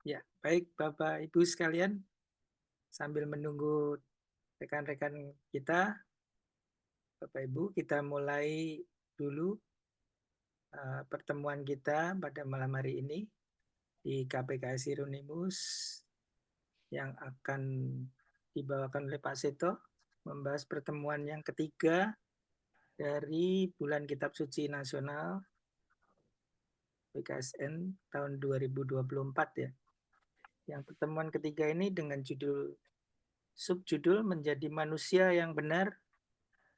Ya, baik Bapak Ibu sekalian, sambil menunggu rekan-rekan kita, Bapak Ibu, kita mulai dulu pertemuan kita pada malam hari ini di KPKS Hieronymus yang akan dibawakan oleh Pak Seto, membahas pertemuan yang ketiga dari Bulan Kitab Suci Nasional PKSN tahun 2024 ya. Yang pertemuan ketiga ini dengan subjudul menjadi manusia yang benar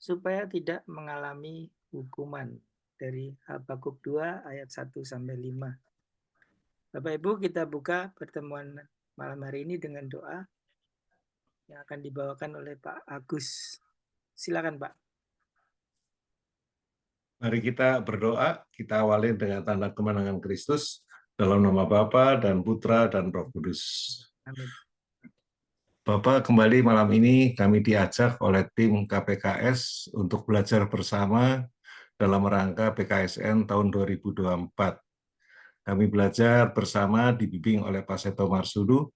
supaya tidak mengalami hukuman, dari Habakuk 2 ayat 1 sampai 5. Bapak Ibu, kita buka pertemuan malam hari ini dengan doa yang akan dibawakan oleh Pak Agus. Silakan Pak. Mari kita berdoa, kita awali dengan tanda kemenangan Kristus dalam nama Bapa dan Putra dan Roh Kudus. Amin. Bapak, kembali malam ini kami diajak oleh tim KPKS untuk belajar bersama dalam rangka PKSN tahun 2024. Kami belajar bersama dibimbing oleh Pak Seto Marsudi.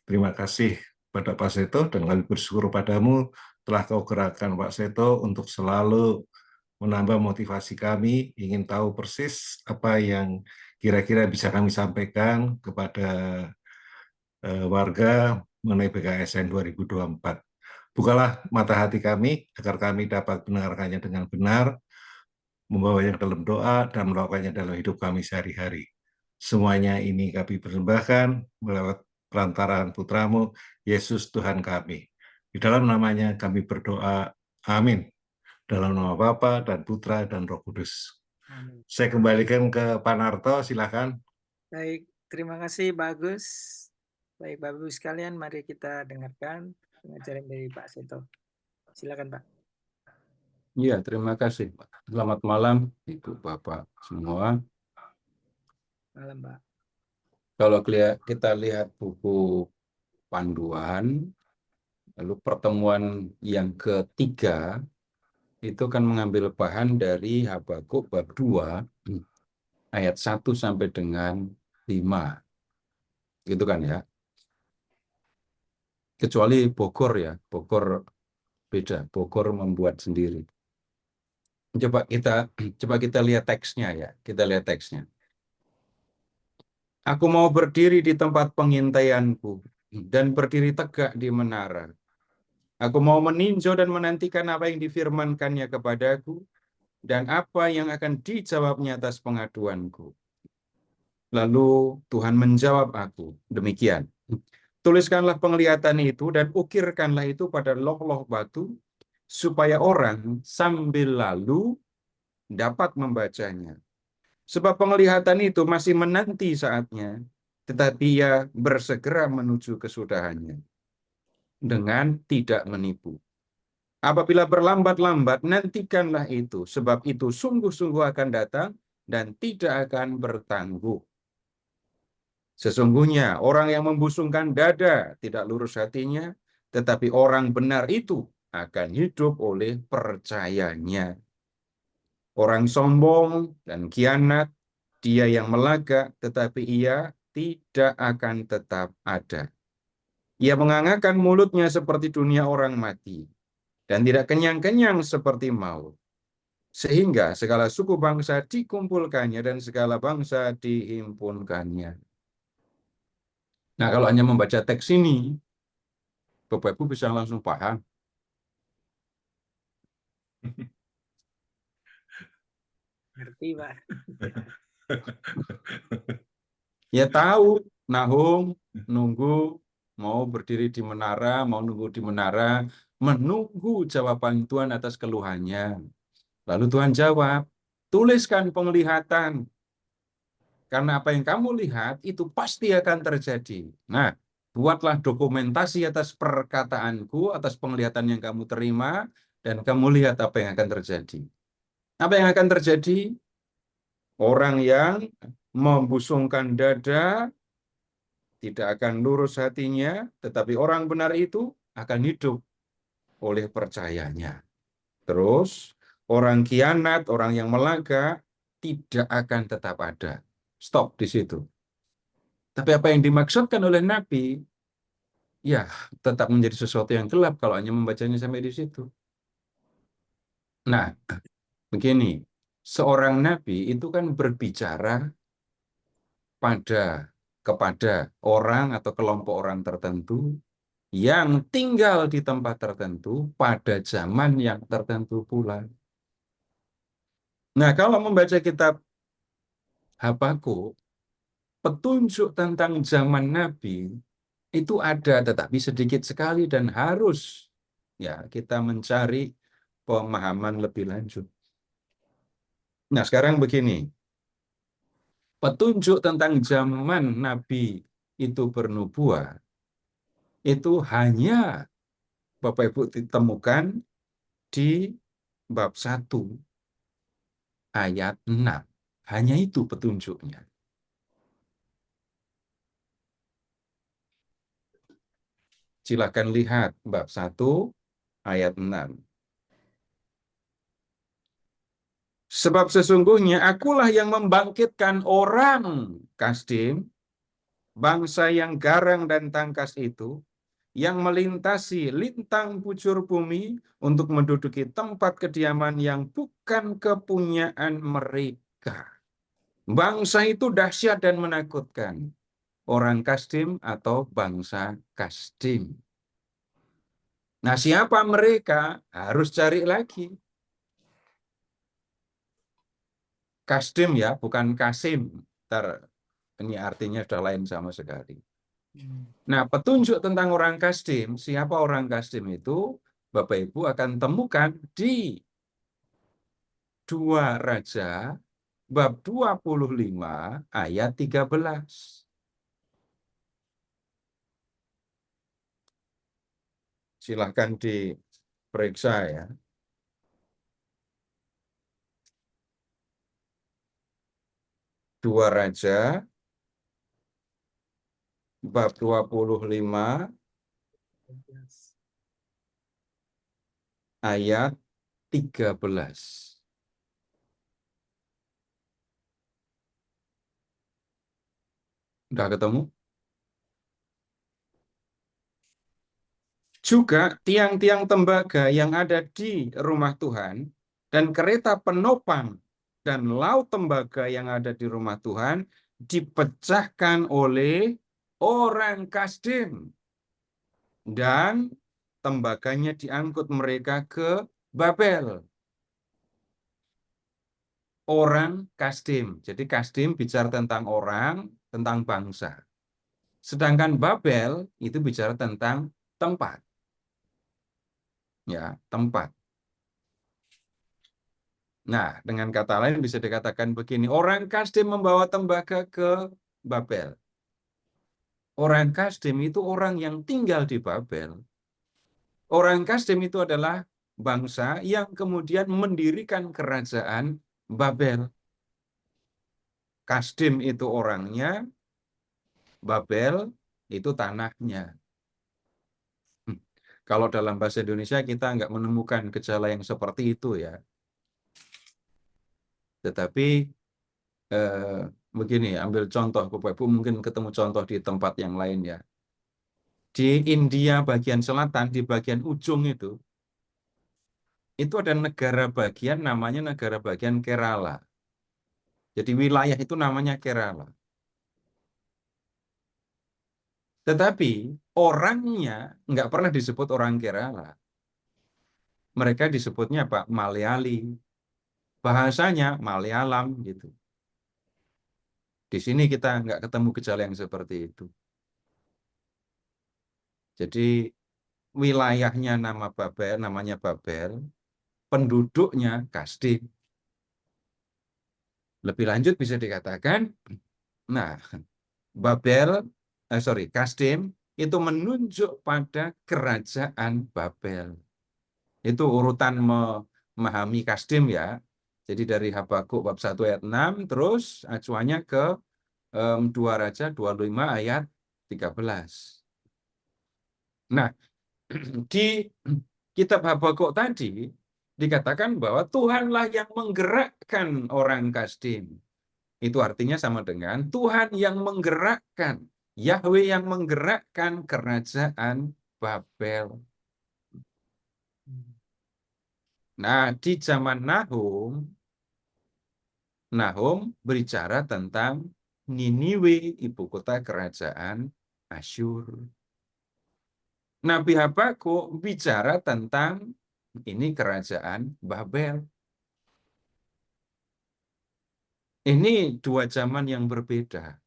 Terima kasih pada Pak Seto dan kami bersyukur padamu telah kau gerakkan Pak Seto untuk selalu menambah motivasi kami, ingin tahu persis apa yang kira-kira bisa kami sampaikan kepada warga mengenai PKSN 2024. Bukalah mata hati kami agar kami dapat mendengarkannya dengan benar, membawanya dalam doa, dan melakukannya dalam hidup kami sehari-hari. Semuanya ini kami persembahkan melewat perantaraan Putramu, Yesus Tuhan kami. Di dalam namanya kami berdoa, amin. Dalam nama Bapa dan Putra dan Roh Kudus. Amin. Saya kembalikan ke Pak Narto, silakan. Baik, terima kasih Pak Agus. Baik Bapak Ibu sekalian, mari kita dengarkan pengajaran dari Pak Seto. Silakan Pak. Iya, terima kasih Pak. Selamat malam Ibu Bapak semua. Malam Pak. Kalau kita lihat buku panduan, lalu pertemuan yang ketiga itu kan mengambil bahan dari Habakuk bab 2 ayat 1 sampai dengan 5. Gitu kan ya. Kecuali Bogor ya, Bogor beda, Bogor membuat sendiri. Coba kita lihat teksnya ya, kita lihat teksnya. Aku mau berdiri di tempat pengintaianku dan berdiri tegak di menara. Aku mau meninjau dan menantikan apa yang difirmankannya kepadaku dan apa yang akan dijawabnya atas pengaduanku. Lalu Tuhan menjawab aku, demikian. Tuliskanlah penglihatan itu dan ukirkanlah itu pada loh-loh batu, supaya orang sambil lalu dapat membacanya. Sebab penglihatan itu masih menanti saatnya, tetapi ia bersegera menuju kesudahannya dengan tidak menipu. Apabila berlambat-lambat, nantikanlah itu, sebab itu sungguh-sungguh akan datang dan tidak akan bertangguh. Sesungguhnya orang yang membusungkan dada tidak lurus hatinya, tetapi orang benar itu akan hidup oleh percayanya. Orang sombong dan kianat, dia yang melagak, tetapi ia tidak akan tetap ada. Ia mengangakkan mulutnya seperti dunia orang mati, dan tidak kenyang-kenyang seperti maut. Sehingga segala suku bangsa dikumpulkannya dan segala bangsa dihimpunkannya. Nah, kalau hanya membaca teks ini, Bapak Ibu bisa langsung paham. Ngerti Pak. Ya tahu, Nahum nunggu mau berdiri di menara, mau nunggu di menara, menunggu jawaban Tuhan atas keluhannya. Lalu Tuhan jawab, tuliskan penglihatan. Karena apa yang kamu lihat itu pasti akan terjadi. Nah, buatlah dokumentasi atas perkataanku, atas penglihatan yang kamu terima, dan kamu lihat apa yang akan terjadi. Apa yang akan terjadi? Orang yang membusungkan dada tidak akan lurus hatinya, tetapi orang benar itu akan hidup oleh percayanya. Terus, orang khianat, orang yang melagak, tidak akan tetap ada. Stop di situ. Tapi apa yang dimaksudkan oleh Nabi, ya tetap menjadi sesuatu yang gelap kalau hanya membacanya sampai di situ. Nah, begini, seorang Nabi itu kan berbicara kepada orang atau kelompok orang tertentu yang tinggal di tempat tertentu pada zaman yang tertentu pula. Nah, kalau membaca kitab Habakuk, petunjuk tentang zaman Nabi itu ada, tetapi sedikit sekali dan harus ya kita mencari pemahaman lebih lanjut. Nah, sekarang begini, petunjuk tentang zaman Nabi itu bernubuat itu hanya Bapak Ibu ditemukan di bab 1 ayat 6. Hanya itu petunjuknya. Silakan lihat bab 1 ayat 6. Sebab sesungguhnya akulah yang membangkitkan orang Kasdim, bangsa yang garang dan tangkas itu, yang melintasi lintang bujur bumi untuk menduduki tempat kediaman yang bukan kepunyaan mereka. Bangsa itu dahsyat dan menakutkan. Orang Kasdim atau bangsa Kasdim. Nah, siapa mereka? Harus cari lagi. Kasdim ya, bukan Kasim. Ini artinya sudah lain sama sekali. Nah, petunjuk tentang orang Kasdim, siapa orang Kasdim itu, Bapak Ibu akan temukan di 2 Raja, bab 25, ayat 13. Silahkan diperiksa ya. Dua Raja, bab 25, ayat 13. Udah ketemu? Juga tiang-tiang tembaga yang ada di rumah Tuhan dan kereta penopang dan laut tembaga yang ada di rumah Tuhan dipecahkan oleh orang Kasdim dan tembaganya diangkut mereka ke Babel. Orang Kasdim. Jadi Kasdim bicara tentang orang, tentang bangsa. Sedangkan Babel itu bicara tentang tempat. Ya, tempat. Nah, dengan kata lain bisa dikatakan begini, orang Kasdim membawa tembaga ke Babel. Orang Kasdim itu orang yang tinggal di Babel. Orang Kasdim itu adalah bangsa yang kemudian mendirikan kerajaan Babel. Kasdim itu orangnya, Babel itu tanahnya. Kalau dalam bahasa Indonesia kita nggak menemukan gejala yang seperti itu ya. Tetapi begini, ambil contoh, Bapak Ibu mungkin ketemu contoh di tempat yang lain ya. Di India bagian selatan, di bagian ujung itu ada negara bagian namanya negara bagian Kerala. Jadi wilayah itu namanya Kerala. Tetapi orangnya nggak pernah disebut orang Kerala. Mereka disebutnya Pak Malayali. Bahasanya Malayalam gitu. Di sini kita nggak ketemu gejala yang seperti itu. Jadi wilayahnya namanya Babel, penduduknya Kasdim. Lebih lanjut bisa dikatakan, nah Kasdim itu menunjuk pada kerajaan Babel. Itu urutan memahami Kasdim ya. Jadi dari Habakuk bab 1 ayat 6, terus acuannya ke 2 Raja 25 ayat 13. Nah, di kitab Habakuk tadi dikatakan bahwa Tuhanlah yang menggerakkan orang Kasdim. Itu artinya sama dengan Tuhan yang menggerakkan Yahweh yang menggerakkan kerajaan Babel. Nah, di zaman Nahum berbicara tentang Niniwe, ibu kota kerajaan Asyur. Nabi Habakuk bicara tentang ini kerajaan Babel. Ini dua zaman yang berbeda.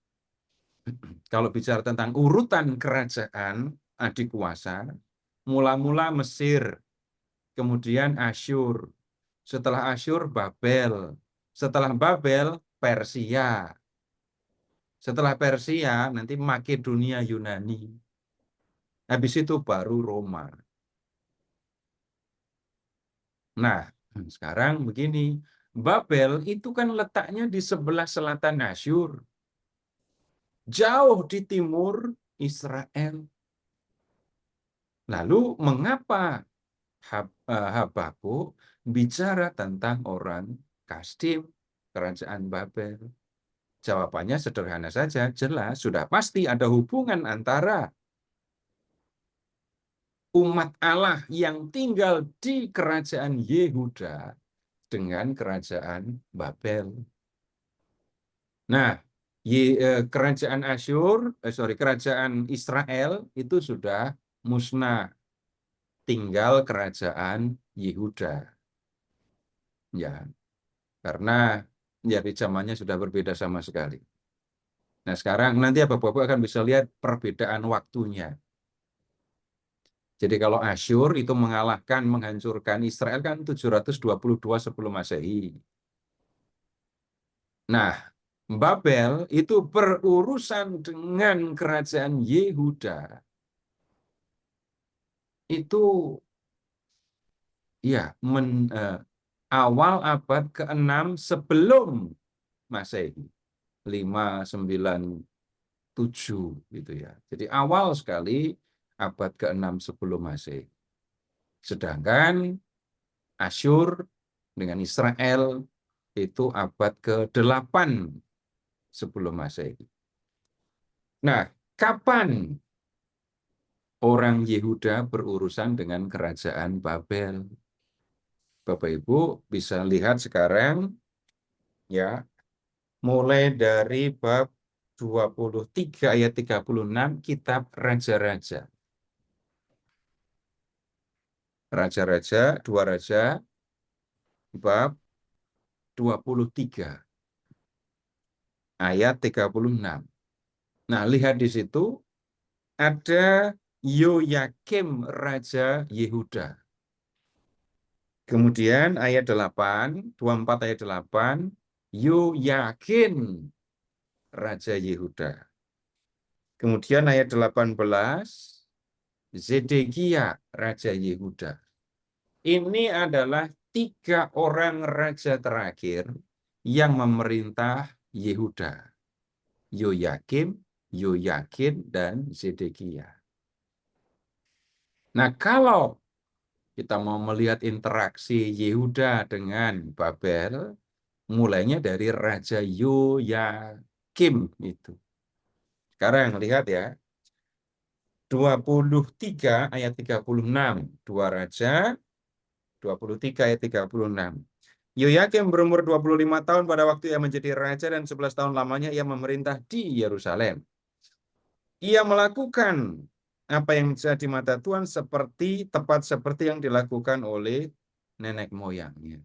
Kalau bicara tentang urutan kerajaan adik kuasa, mula-mula Mesir, kemudian Asyur, setelah Asyur Babel, setelah Babel Persia, setelah Persia nanti Makedonia Yunani, habis itu baru Roma. Nah, sekarang begini, Babel itu kan letaknya di sebelah selatan Asyur, jauh di timur Israel. Lalu mengapa Habakuk bicara tentang orang Kasdim, kerajaan Babel? Jawabannya sederhana saja, jelas, sudah pasti ada hubungan antara umat Allah yang tinggal di kerajaan Yehuda dengan kerajaan Babel. Nah, kerajaan kerajaan Israel itu sudah musnah, tinggal kerajaan Yehuda. Ya, karena ya di zamannya sudah berbeda sama sekali. Nah, sekarang nanti Bapak-Bapak akan bisa lihat perbedaan waktunya. Jadi kalau Asyur itu menghancurkan Israel kan 722 sebelum Masehi. Nah, Babel itu berurusan dengan kerajaan Yehuda. Itu ya awal abad ke-6 sebelum Masehi. 597 gitu ya. Jadi awal sekali abad ke-6 sebelum Masehi. Sedangkan Asyur dengan Israel itu abad ke-8 sebelum Masehi. Nah, kapan orang Yehuda berurusan dengan kerajaan Babel? Bapak Ibu bisa lihat sekarang ya, mulai dari bab 23 ayat 36 kitab Raja-Raja. Raja-Raja, 2 Raja, bab 23 ayat 36. Nah, lihat di situ ada Yoyakim Raja Yehuda. Kemudian ayat 8, 24 ayat 8, Yoyakin Raja Yehuda. Kemudian ayat 18, Zedekia Raja Yehuda. Ini adalah 3 orang raja terakhir yang memerintah Yehuda. Yoyakim, Yoyakin, dan Zedekia. Nah, kalau kita mau melihat interaksi Yehuda dengan Babel, mulainya dari Raja Yoyakim itu. Sekarang lihat ya, 23 ayat 36, 2 Raja, 23 ayat 36. Yoyakim berumur 25 tahun pada waktu ia menjadi raja dan 11 tahun lamanya ia memerintah di Yerusalem. Ia melakukan apa yang bisa di mata Tuhan tepat seperti yang dilakukan oleh nenek moyangnya.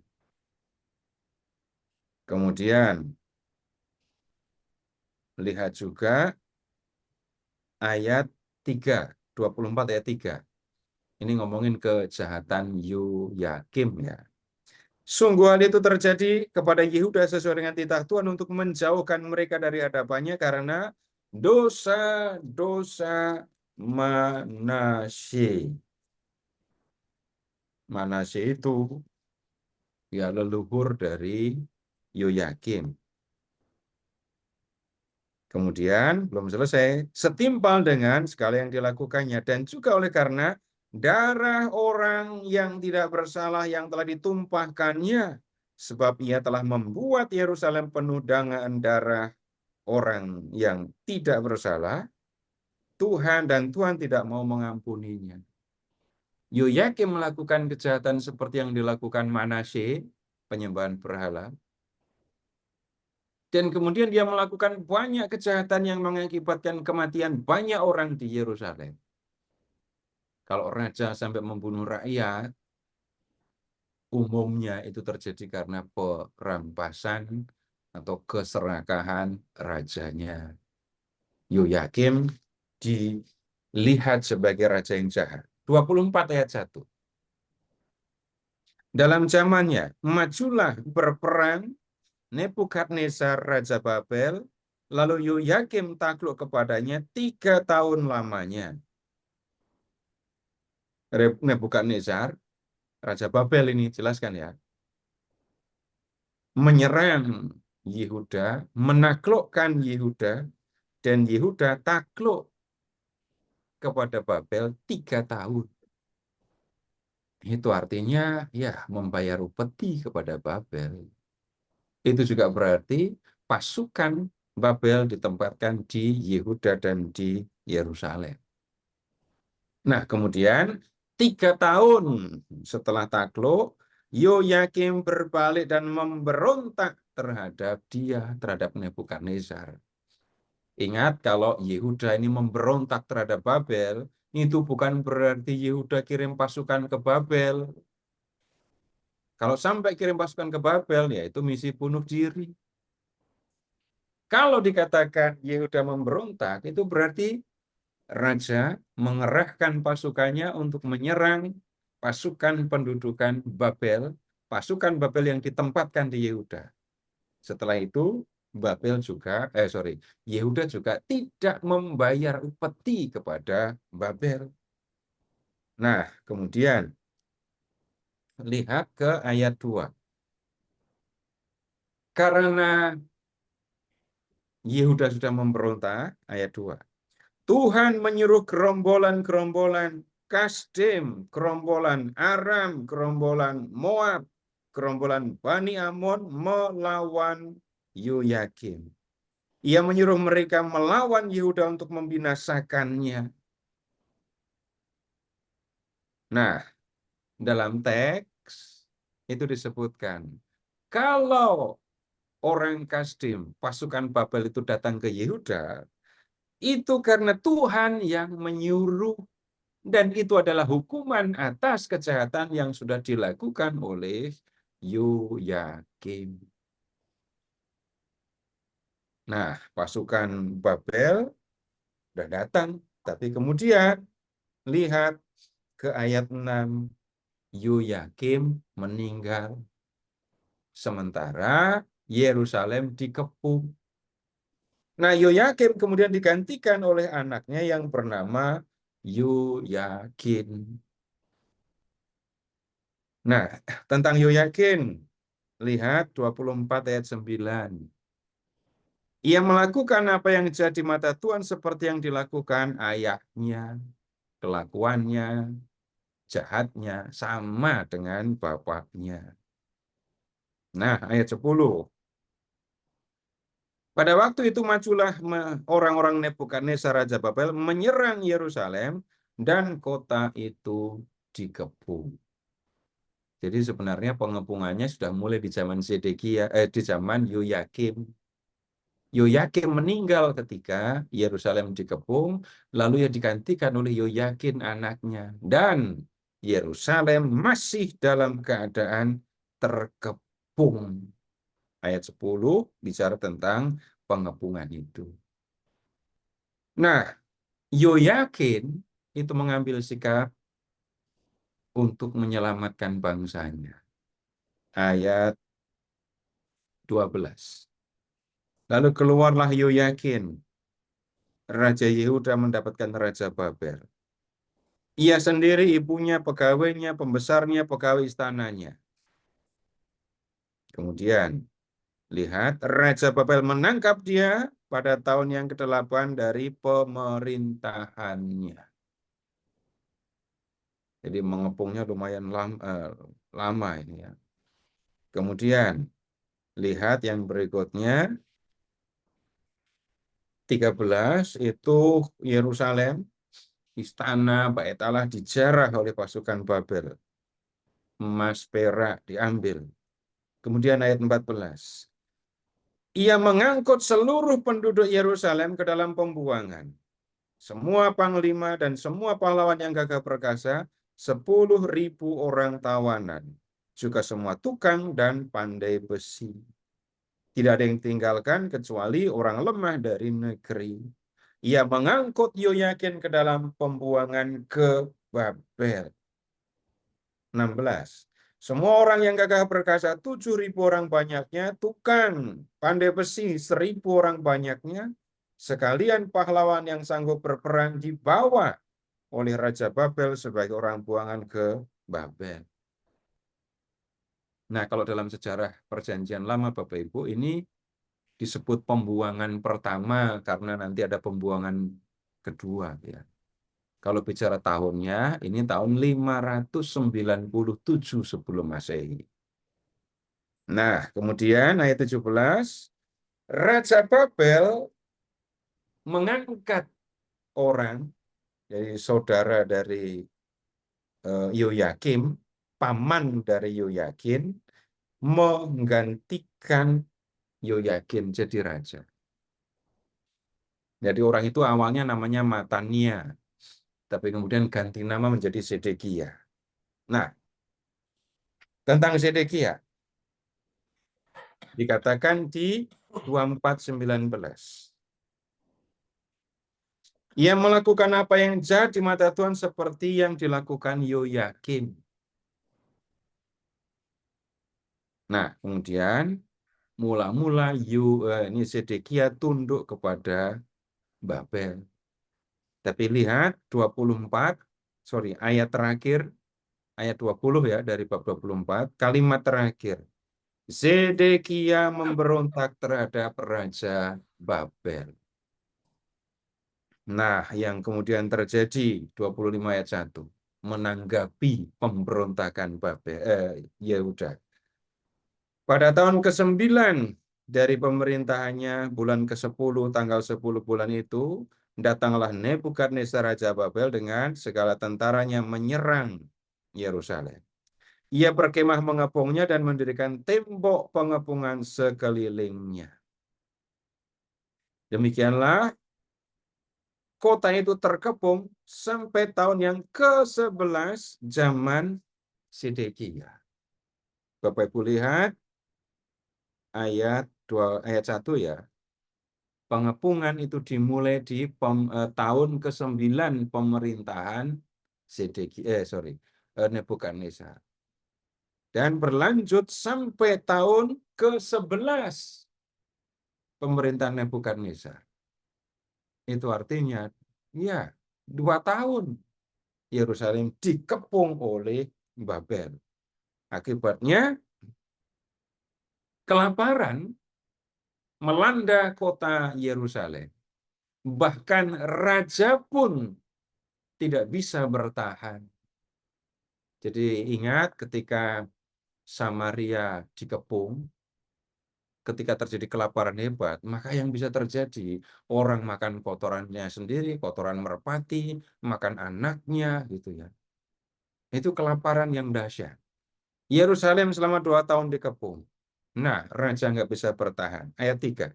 Kemudian lihat juga ayat 3, 24 ayat 3. Ini ngomongin kejahatan Yoyakim ya. Sungguh hal itu terjadi kepada Yehuda sesuai dengan titah Tuhan untuk menjauhkan mereka dari hadapannya karena dosa-dosa Manasye. Manasye itu ya leluhur dari Yoyakim. Kemudian belum selesai, setimpal dengan segala yang dilakukannya dan juga oleh karena darah orang yang tidak bersalah yang telah ditumpahkannya, sebab ia telah membuat Yerusalem penuh dengan darah orang yang tidak bersalah. Tuhan dan Tuhan tidak mau mengampuninya. Yoyakim melakukan kejahatan seperti yang dilakukan Manasye, penyembahan berhala. Dan kemudian dia melakukan banyak kejahatan yang mengakibatkan kematian banyak orang di Yerusalem. Kalau raja sampai membunuh rakyat, umumnya itu terjadi karena perampasan atau keserakahan rajanya. Yoyakim dilihat sebagai raja yang jahat. 24 ayat 1. Dalam zamannya, majulah berperang Nebukadnezar Raja Babel, lalu Yoyakim takluk kepadanya 3 tahun lamanya. Nebukadnezar, Raja Babel ini, jelaskan ya, menyerang Yehuda, menaklukkan Yehuda, dan Yehuda takluk kepada Babel 3 tahun. Itu artinya ya membayar upeti kepada Babel. Itu juga berarti pasukan Babel ditempatkan di Yehuda dan di Yerusalem. Nah, kemudian 3 tahun setelah takluk, Yoyakim berbalik dan memberontak terhadap Nebukadnezar. Ingat, kalau Yehuda ini memberontak terhadap Babel, itu bukan berarti Yehuda kirim pasukan ke Babel. Kalau sampai kirim pasukan ke Babel, ya itu misi bunuh diri. Kalau dikatakan Yehuda memberontak, itu berarti raja mengerahkan pasukannya untuk menyerang pasukan pendudukan Babel, pasukan Babel yang ditempatkan di Yehuda. Setelah itu, Yehuda juga tidak membayar upeti kepada Babel. Nah, kemudian lihat ke ayat 2. Karena Yehuda sudah memberontak, ayat 2. Tuhan menyuruh gerombolan-gerombolan Kasdim, gerombolan Aram, gerombolan Moab, gerombolan Bani Amon melawan Yoyakim. Ia menyuruh mereka melawan Yehuda untuk membinasakannya. Nah, dalam teks itu disebutkan, kalau orang Kasdim, pasukan Babel itu datang ke Yehuda, itu karena Tuhan yang menyuruh, dan itu adalah hukuman atas kejahatan yang sudah dilakukan oleh Yoyakim. Nah, pasukan Babel sudah datang, tapi kemudian lihat ke ayat 6, Yoyakim meninggal, sementara Yerusalem dikepung. Nah, Yoyakim kemudian digantikan oleh anaknya yang bernama Yoyakin. Nah, tentang Yoyakin, lihat 24 ayat 9. Ia melakukan apa yang jahat di mata Tuhan seperti yang dilakukan ayahnya. Kelakuannya, jahatnya sama dengan bapaknya. Nah, ayat 10. Pada waktu itu majulah orang-orang Nebukadnezar Raja Babel menyerang Yerusalem dan kota itu dikepung. Jadi sebenarnya pengepungannya sudah mulai di zaman di zaman Yoyakim. Yoyakim meninggal ketika Yerusalem dikepung, lalu ia digantikan oleh Yoyakin anaknya. Dan Yerusalem masih dalam keadaan terkepung. Ayat 10 bicara tentang pengepungan itu. Nah, Yoyakin itu mengambil sikap untuk menyelamatkan bangsanya. Ayat 12. Lalu keluarlah Yoyakin, Raja Yehuda mendapatkan Raja Babel. Ia sendiri, ibunya, pegawainya, pembesarnya, pegawai istananya. Kemudian, lihat, Raja Babel menangkap dia pada tahun yang ke-8 dari pemerintahannya. Jadi mengepungnya lumayan lama ini ya. Kemudian, lihat yang berikutnya. 13 itu Yerusalem, istana, bait Allah dijarah oleh pasukan Babel. Emas, perak diambil. Kemudian ayat 14. Ia mengangkut seluruh penduduk Yerusalem ke dalam pembuangan. Semua panglima dan semua pahlawan yang gagah perkasa, 10.000 orang tawanan. Juga semua tukang dan pandai besi. Tidak ada yang tinggalkan kecuali orang lemah dari negeri. Ia mengangkut Yoyakin ke dalam pembuangan ke Babel. 16. Semua orang yang gagah perkasa, 7.000 orang banyaknya, tukang pandai besi 1.000 orang banyaknya, sekalian pahlawan yang sanggup berperang dibawa oleh Raja Babel sebagai orang buangan ke Babel. Nah, kalau dalam sejarah Perjanjian Lama, Bapak Ibu, ini disebut pembuangan pertama karena nanti ada pembuangan kedua, ya. Kalau bicara tahunnya, ini tahun 597 sebelum Masehi. Nah, kemudian ayat 17, Raja Babel mengangkat orang, jadi saudara dari Yoyakim, paman dari Yoyakin, menggantikan Yoyakin jadi raja. Jadi orang itu awalnya namanya Matania, tapi kemudian ganti nama menjadi Sedekia. Nah, tentang Sedekia dikatakan di 24:19. Ia melakukan apa yang jahat di mata Tuhan seperti yang dilakukan Yoyakim. Nah, kemudian mula-mula ini Sedekia tunduk kepada Babel. Tapi lihat ayat terakhir, ayat 20 ya, dari bab 24, kalimat terakhir. Zedekia memberontak terhadap Raja Babel. Nah, yang kemudian terjadi 25 ayat 1, menanggapi pemberontakan Yehuda. Pada tahun ke-9 dari pemerintahannya, bulan ke-10, tanggal 10 bulan itu, datanglah Nebukadnezar Raja Babel dengan segala tentaranya menyerang Yerusalem. Ia berkemah mengepungnya dan mendirikan tembok pengepungan sekelilingnya. Demikianlah kota itu terkepung sampai tahun yang ke-11 zaman Sedekia. Bapak Ibu lihat ayat 1 ya. Pengepungan itu dimulai di tahun ke-9 pemerintahan Nebukadnezar. Dan berlanjut sampai tahun ke-11 pemerintahan Nebukadnezar. Itu artinya, ya, 2 tahun Yerusalem dikepung oleh Babel. Akibatnya, kelaparan melanda kota Yerusalem. Bahkan raja pun tidak bisa bertahan. Jadi ingat ketika Samaria dikepung, ketika terjadi kelaparan hebat, maka yang bisa terjadi, orang makan kotorannya sendiri, kotoran merpati, makan anaknya, gitu ya. Itu kelaparan yang dahsyat. Yerusalem selama 2 tahun dikepung. Nah, raja nggak bisa bertahan. Ayat 3.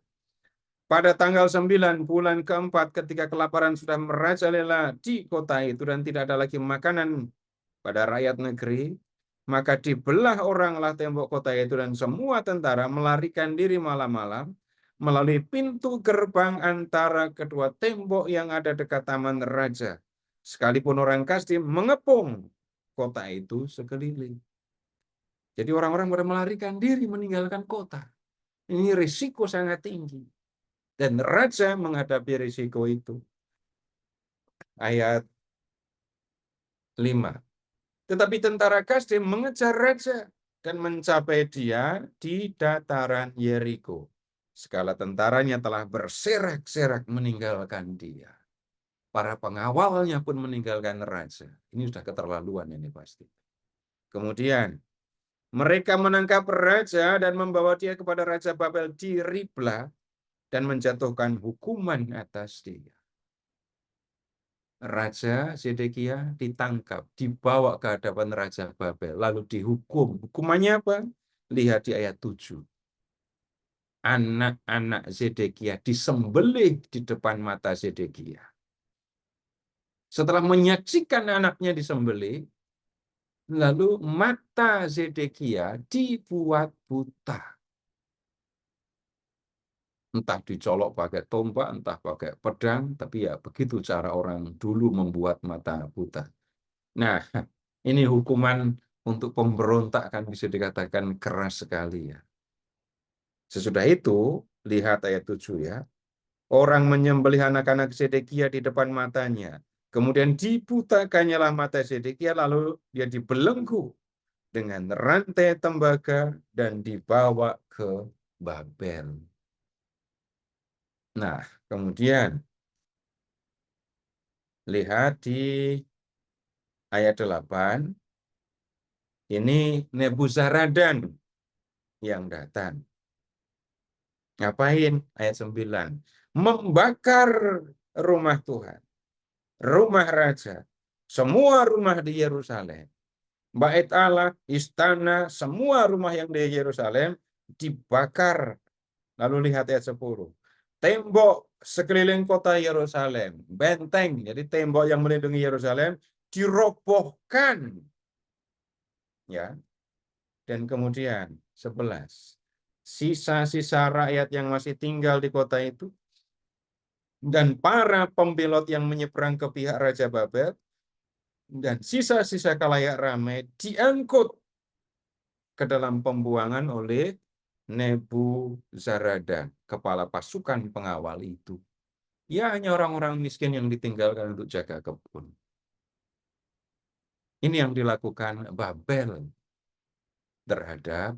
Pada tanggal 9 bulan ke-4 ketika kelaparan sudah merajalela di kota itu dan tidak ada lagi makanan pada rakyat negeri, maka dibelah oranglah tembok kota itu dan semua tentara melarikan diri malam-malam melalui pintu gerbang antara kedua tembok yang ada dekat taman raja. Sekalipun orang Kasdim mengepung kota itu sekeliling. Jadi orang-orang pada melarikan diri meninggalkan kota. Ini risiko sangat tinggi. Dan raja menghadapi risiko itu. Ayat 5. Tetapi tentara Kasdim mengejar raja dan mencapai dia di dataran Yeriko. Segala tentaranya telah berserak-serak meninggalkan dia. Para pengawalnya pun meninggalkan raja. Ini sudah keterlaluan ini pasti. Kemudian mereka menangkap raja dan membawa dia kepada Raja Babel di Ribla dan menjatuhkan hukuman atas dia. Raja Zedekia ditangkap, dibawa ke hadapan Raja Babel, lalu dihukum. Hukumannya apa? Lihat di ayat 7. Anak-anak Zedekia disembelih di depan mata Zedekia. Setelah menyaksikan anaknya disembelih, lalu mata Zedekia dibuat buta. Entah dicolok pakai tombak, entah pakai pedang, tapi ya begitu cara orang dulu membuat mata buta. Nah, ini hukuman untuk pemberontak kan bisa dikatakan keras sekali ya. Sesudah itu, lihat ayat 7 ya. Orang menyembelih anak-anak Zedekia di depan matanya. Kemudian dibutakannya mata Zedekia, lalu dia dibelenggu dengan rantai tembaga dan dibawa ke Babel. Nah, kemudian lihat di ayat 8, ini Nebuzaradan yang datang. Ngapain? Ayat 9. Membakar rumah Tuhan, rumah raja, semua rumah di Yerusalem, bait Allah, istana, semua rumah yang di Yerusalem dibakar. Lalu lihat ayat 10. Tembok sekeliling kota Yerusalem, benteng, jadi tembok yang melindungi Yerusalem dirobohkan. Ya. Dan kemudian 11. Sisa-sisa rakyat yang masih tinggal di kota itu dan para pembelot yang menyeberang ke pihak Raja Babel dan sisa-sisa khalayak ramai diangkut ke dalam pembuangan oleh Nebuzaradan, kepala pasukan pengawal itu. Ya, hanya orang-orang miskin yang ditinggalkan untuk jaga kebun. Ini yang dilakukan Babel terhadap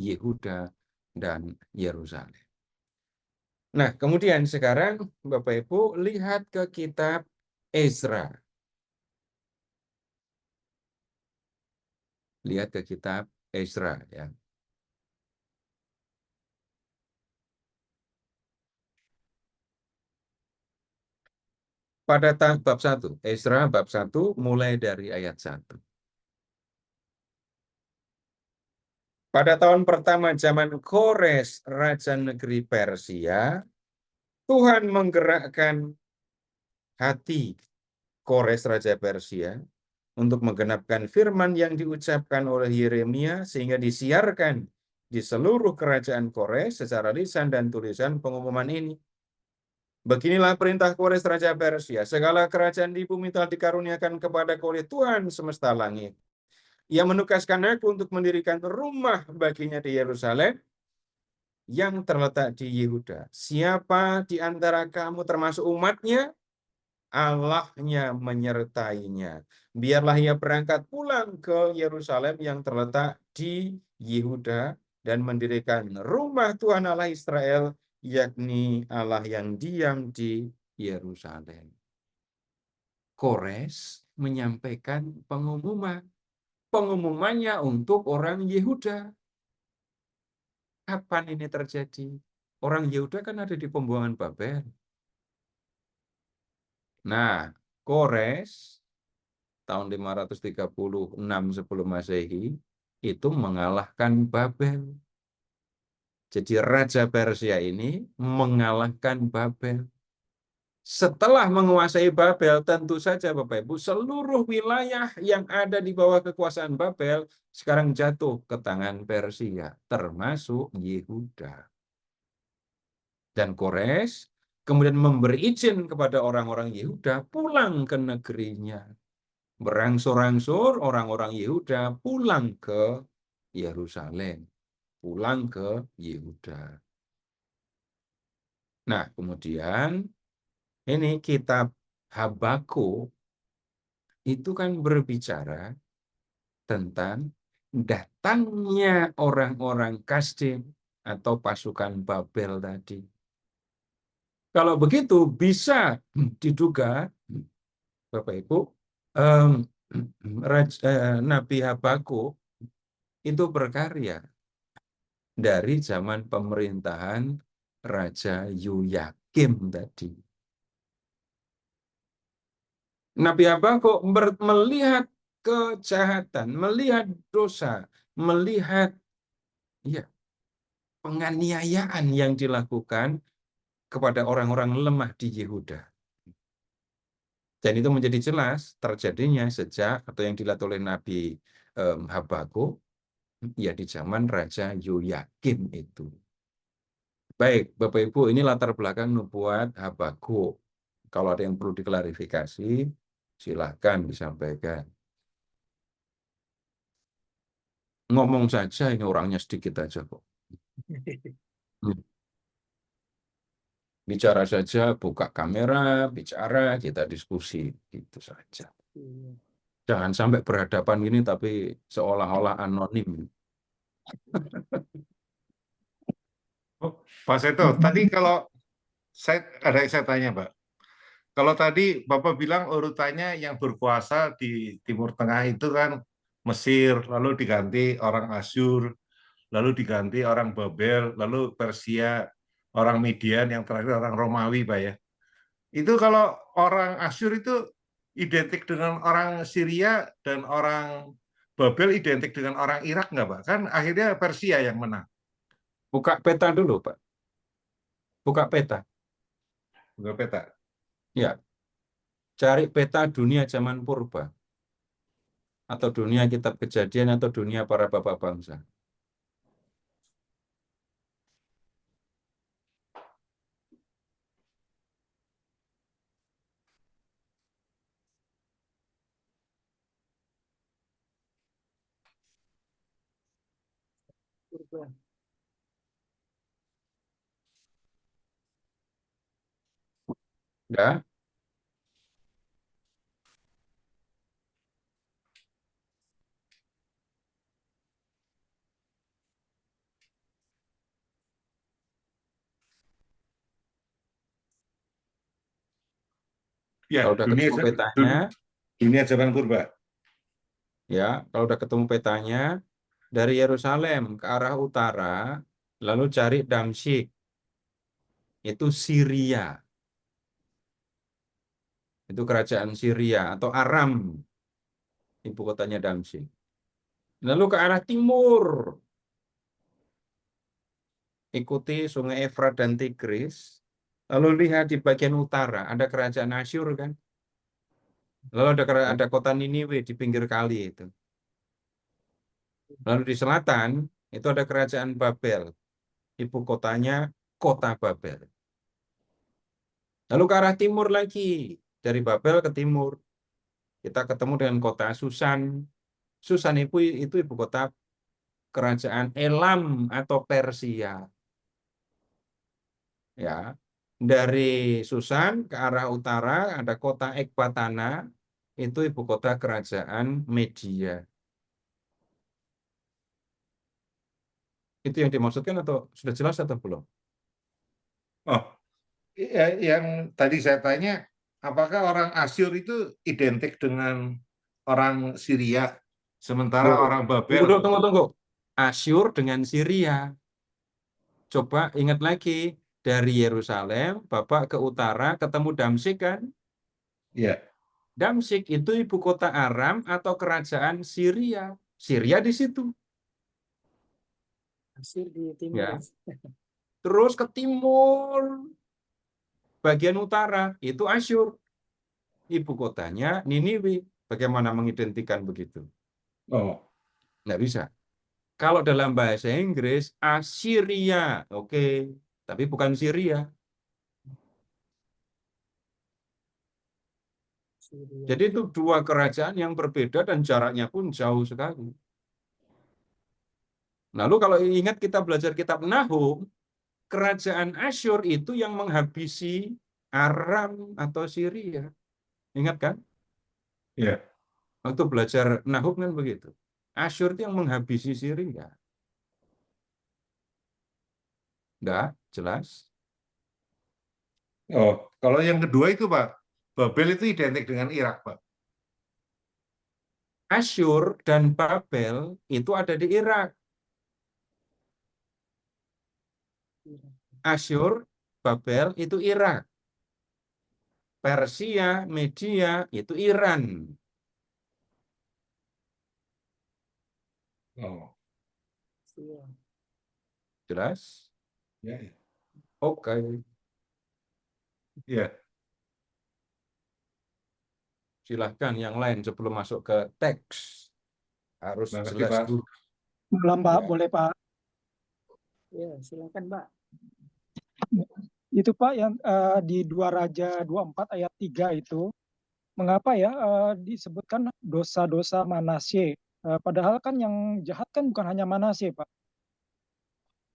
Yehuda dan Yerusalem. Nah, kemudian sekarang Bapak Ibu lihat ke kitab Ezra. Lihat ke kitab Ezra ya. Pada bab 1, Ezra bab 1 mulai dari ayat 1. Pada tahun pertama zaman Kores, raja negeri Persia, Tuhan menggerakkan hati Kores raja Persia untuk menggenapkan firman yang diucapkan oleh Yeremia sehingga disiarkan di seluruh kerajaan Kores secara lisan dan tulisan pengumuman ini. Beginilah perintah Kores raja Persia, segala kerajaan di bumi telah dikaruniakan kepadaku oleh Tuhan semesta langit. Ia menugaskan aku untuk mendirikan rumah baginya di Yerusalem yang terletak di Yehuda. Siapa di antara kamu termasuk umatnya, Allahnya menyertainya. Biarlah ia berangkat pulang ke Yerusalem yang terletak di Yehuda dan mendirikan rumah Tuhan Allah Israel, yakni Allah yang diam di Yerusalem. Kores menyampaikan pengumuman. Pengumumannya untuk orang Yehuda. Kapan ini terjadi? Orang Yehuda kan ada di pembuangan Babel. Nah, Kores tahun 536 sebelum Masehi itu mengalahkan Babel. Jadi Raja Persia ini mengalahkan Babel. Setelah menguasai Babel, tentu saja Bapak Ibu, seluruh wilayah yang ada di bawah kekuasaan Babel sekarang jatuh ke tangan Persia, termasuk Yehuda. Dan Kores kemudian memberi izin kepada orang-orang Yehuda pulang ke negerinya. Berangsur-angsur orang-orang Yehuda pulang ke Yerusalem, pulang ke Yehuda. Nah, kemudian ini kitab Habakuk itu kan berbicara tentang datangnya orang-orang Kasdim atau pasukan Babel tadi. Kalau begitu bisa diduga, Bapak Ibu, Nabi Habakuk itu berkarya dari zaman pemerintahan Raja Yoyakim tadi. Nabi Habakuk melihat kejahatan, melihat dosa, melihat ya penganiayaan yang dilakukan kepada orang-orang lemah di Yehuda. Dan itu menjadi jelas terjadinya sejak atau yang dilihat oleh Nabi Habakuk ya di zaman Raja Yoyakim itu. Baik, Bapak Ibu, ini latar belakang nubuat Habakuk. Kalau ada yang perlu diklarifikasi, silahkan disampaikan. Ngomong saja, ini orangnya sedikit aja kok. Bicara saja, buka kamera, bicara, kita diskusi, gitu saja. Jangan sampai berhadapan gini tapi seolah-olah anonim. Oh, Pak Seto, tadi kalau ada yang saya tanya, Pak. Kalau tadi Bapak bilang urutannya yang berkuasa di Timur Tengah itu kan Mesir, lalu diganti orang Asyur, lalu diganti orang Babel, lalu Persia, orang Midian, yang terakhir orang Romawi, Pak ya. Itu kalau orang Asyur itu identik dengan orang Syria dan orang Babel identik dengan orang Irak nggak, Pak? Kan akhirnya Persia yang menang. Buka peta dulu, Pak. Buka peta. Buka peta. Ya, cari peta dunia zaman purba. Atau dunia kitab kejadian atau dunia para bapak bangsa. Ya, Ya, kalau udah ketemu petanya, dunia zaman purba. ya, kalau udah ketemu petanya, dari Yerusalem ke arah utara, lalu cari Damsyik. Itu Syria. Itu kerajaan Syria atau Aram. Ibu kotanya Damsyik. Lalu ke arah timur. Ikuti sungai Efrat dan Tigris. Lalu lihat di bagian utara, ada kerajaan Asyur kan? Lalu ada kota Niniwe di pinggir kali itu. Lalu di selatan, itu ada kerajaan Babel. Ibu kotanya kota Babel. Lalu ke arah timur lagi. Dari Babel ke timur. Kita ketemu dengan kota Susan. Susan itu ibu kota kerajaan Elam atau Persia. Ya, dari Susan ke arah utara ada kota Ekbatana, itu ibu kota kerajaan Media. Itu yang dimaksudkan atau sudah jelas atau belum? Oh, yang tadi saya tanya, apakah orang Asyur itu identik dengan orang Syria, sementara orang Babel? Tunggu. Asyur dengan Syria. Coba ingat lagi, dari Yerusalem, Bapak ke utara, ketemu Damsyik kan? Ya. Damsyik itu ibu kota Aram atau kerajaan Syria. Syria di situ. Mesir di timur. Ya. Terus ke timur, bagian utara, itu Asyur. Ibu kotanya Niniwe. Bagaimana mengidentikan begitu? Oh. Nggak bisa. Kalau dalam bahasa Inggris, Assyria. Oke. Tapi bukan Syria. Jadi itu dua kerajaan yang berbeda dan jaraknya pun jauh sekali. Lalu kalau ingat kita belajar kitab Nahum, kerajaan Asyur itu yang menghabisi Aram atau Syria. Ingat kan? Ya. Waktu belajar Nahum kan begitu. Asyur itu yang menghabisi Syria. Enggak, jelas. Oh, kalau yang kedua itu, Pak, Babel itu identik dengan Irak, Pak. Asyur dan Babel itu ada di Irak. Asyur, Babel itu Irak. Persia, Media itu Iran. Oh, Iya. Jelas? ya, ya. Oke. Ya, Silahkan yang lain sebelum masuk ke teks. Harus terima kasih, jelas Pak. dulu. Malam, Pak. Ya. Boleh, Pak. Ya, silakan, Pak. Itu, Pak, yang di 2 Raja 24 ayat 3 itu, mengapa ya disebutkan dosa-dosa Manasye? Padahal kan yang jahat kan bukan hanya Manasye, Pak.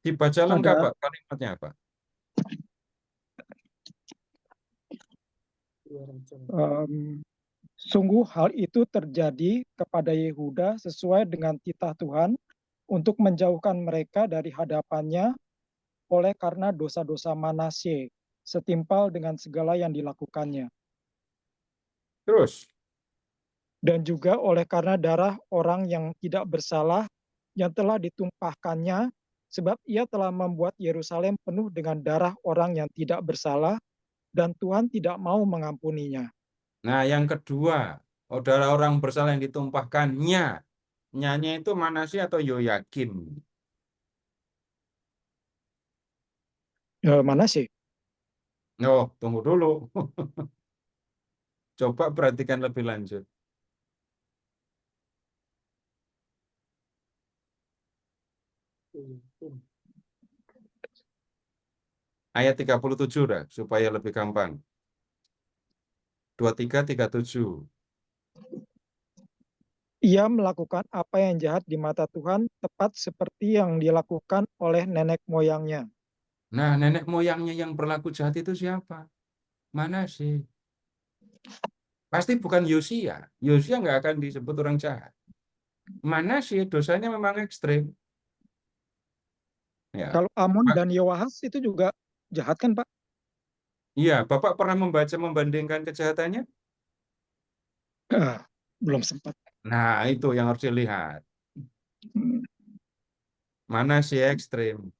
Dibaca lengkap, Ada Pak. Kalimatnya apa? Dua Raja. sungguh hal itu terjadi kepada Yehuda sesuai dengan titah Tuhan untuk menjauhkan mereka dari hadapannya oleh karena dosa-dosa Manasye, setimpal dengan segala yang dilakukannya. Terus, Dan juga oleh karena darah orang yang tidak bersalah yang telah ditumpahkannya, sebab ia telah membuat Yerusalem penuh dengan darah orang yang tidak bersalah, dan Tuhan tidak mau mengampuninya. nah yang kedua, darah orang bersalah yang ditumpahkannya. Nyanya itu Manasye atau Yoyakim? Mana sih? Oh, tunggu dulu. Coba perhatikan lebih lanjut. Ayat 37 dah, supaya lebih gampang. 23-37. Ia melakukan apa yang jahat di mata Tuhan, tepat seperti yang dilakukan oleh nenek moyangnya. Nah, nenek moyangnya yang berlaku jahat itu siapa? Manasye. Pasti bukan Yosia. Yosia nggak akan disebut orang jahat. Manasye dosanya memang ekstrim. Ya. Kalau Amon dan Yoahas itu juga jahat kan, Pak? Iya, Bapak pernah membaca membandingkan kejahatannya? Belum sempat. Nah, itu yang harus dilihat. Hmm. Manasye ekstrim.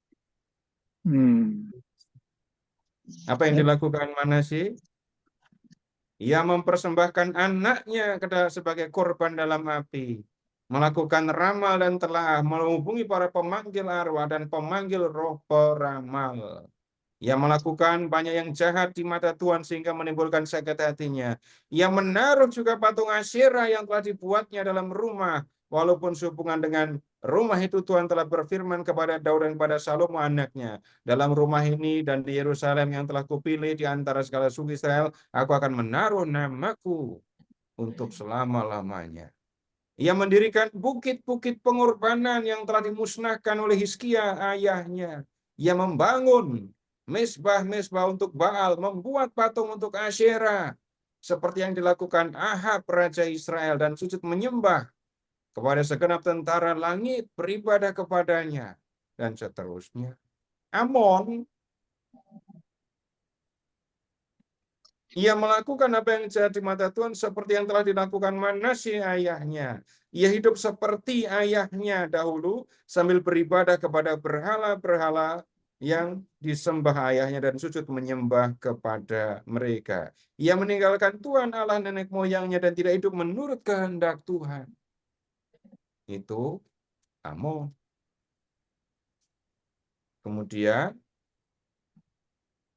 Hmm. Apa yang dilakukan Manasye? Ia mempersembahkan anaknya sebagai korban dalam api, melakukan ramal dan telah menghubungi para pemanggil arwah dan pemanggil roh peramal. Ia melakukan banyak yang jahat di mata Tuhan sehingga menimbulkan sakit hatinya. Ia menaruh juga patung Asyera yang telah dibuatnya dalam rumah. Walaupun sehubungan dengan rumah itu Tuhan telah berfirman kepada Daud dan kepada Salomo anaknya. Dalam rumah ini dan di Yerusalem yang telah kupilih di antara segala suku Israel, aku akan menaruh namaku untuk selama-lamanya. Ia mendirikan bukit-bukit pengorbanan yang telah dimusnahkan oleh Hizkia ayahnya. Ia membangun mesbah-mesbah untuk Baal, membuat patung untuk Asyera, seperti yang dilakukan Ahab Raja Israel, dan sujud menyembah kepada segenap tentara langit, beribadah kepadanya, dan seterusnya. Amon, ia melakukan apa yang jahat di mata Tuhan seperti yang telah dilakukan Manasye ayahnya. Ia hidup seperti ayahnya dahulu sambil beribadah kepada berhala-berhala yang disembah ayahnya dan sujud menyembah kepada mereka. Ia meninggalkan Tuhan Allah nenek moyangnya dan tidak hidup menurut kehendak Tuhan. Itu Amon. Kemudian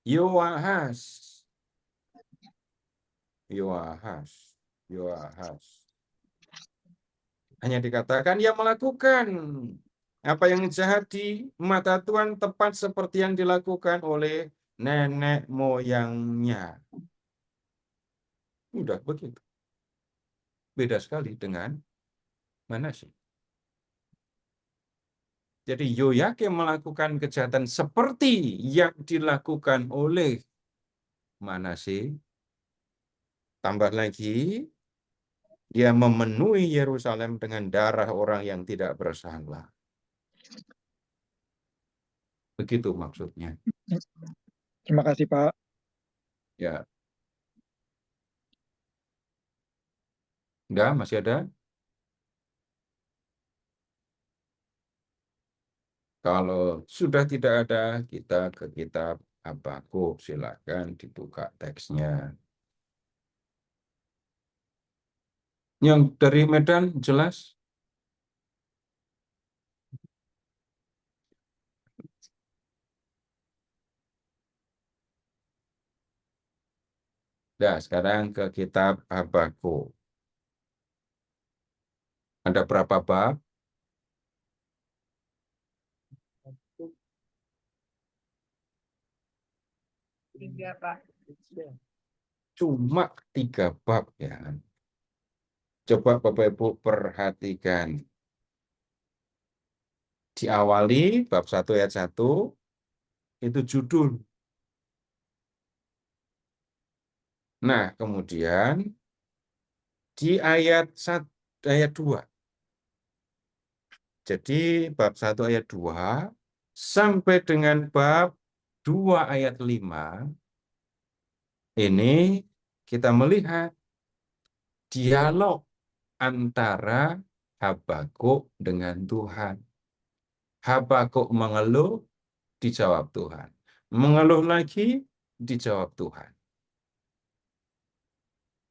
Yoahas. Hanya dikatakan ia melakukan apa yang jahat di mata Tuhan tepat seperti yang dilakukan oleh nenek moyangnya. Udah begitu. Beda sekali dengan Manasye. Jadi Yoyakim melakukan kejahatan seperti yang dilakukan oleh Manasye. Tambah lagi, dia memenuhi Yerusalem dengan darah orang yang tidak bersalah. Begitu maksudnya. Terima kasih, Pak. Ya. Enggak, masih ada? Kalau sudah tidak ada, kita ke kitab Habakuk. Silakan dibuka teksnya. Yang dari Medan jelas? Nah, sekarang ke kitab Habakuk. Ada berapa bab? Tiga, Pak. Cuma 3 bab ya. Coba Bapak Ibu perhatikan. Diawali bab 1 ayat 1 itu judul. Nah, kemudian di ayat 2. Jadi bab 1 ayat 2 sampai dengan bab 2 ayat 5 ini kita melihat dialog antara Habakuk dengan Tuhan. Habakuk mengeluh, dijawab Tuhan. Mengeluh lagi, dijawab Tuhan.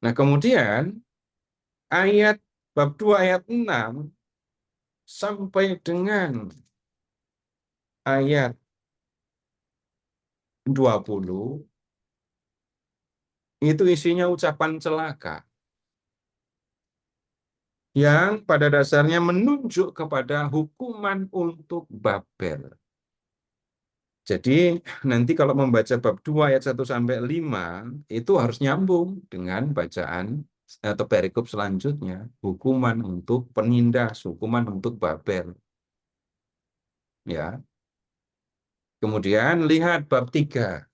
Nah, kemudian ayat bab 2 ayat 6 sampai dengan ayat 20 itu isinya ucapan celaka yang pada dasarnya menunjuk kepada hukuman untuk Babel. Jadi nanti kalau membaca bab 2 ayat 1 sampai 5 itu harus nyambung dengan bacaan atau perikop selanjutnya, hukuman untuk penindas, hukuman untuk Babel. Ya. Kemudian lihat bab 3.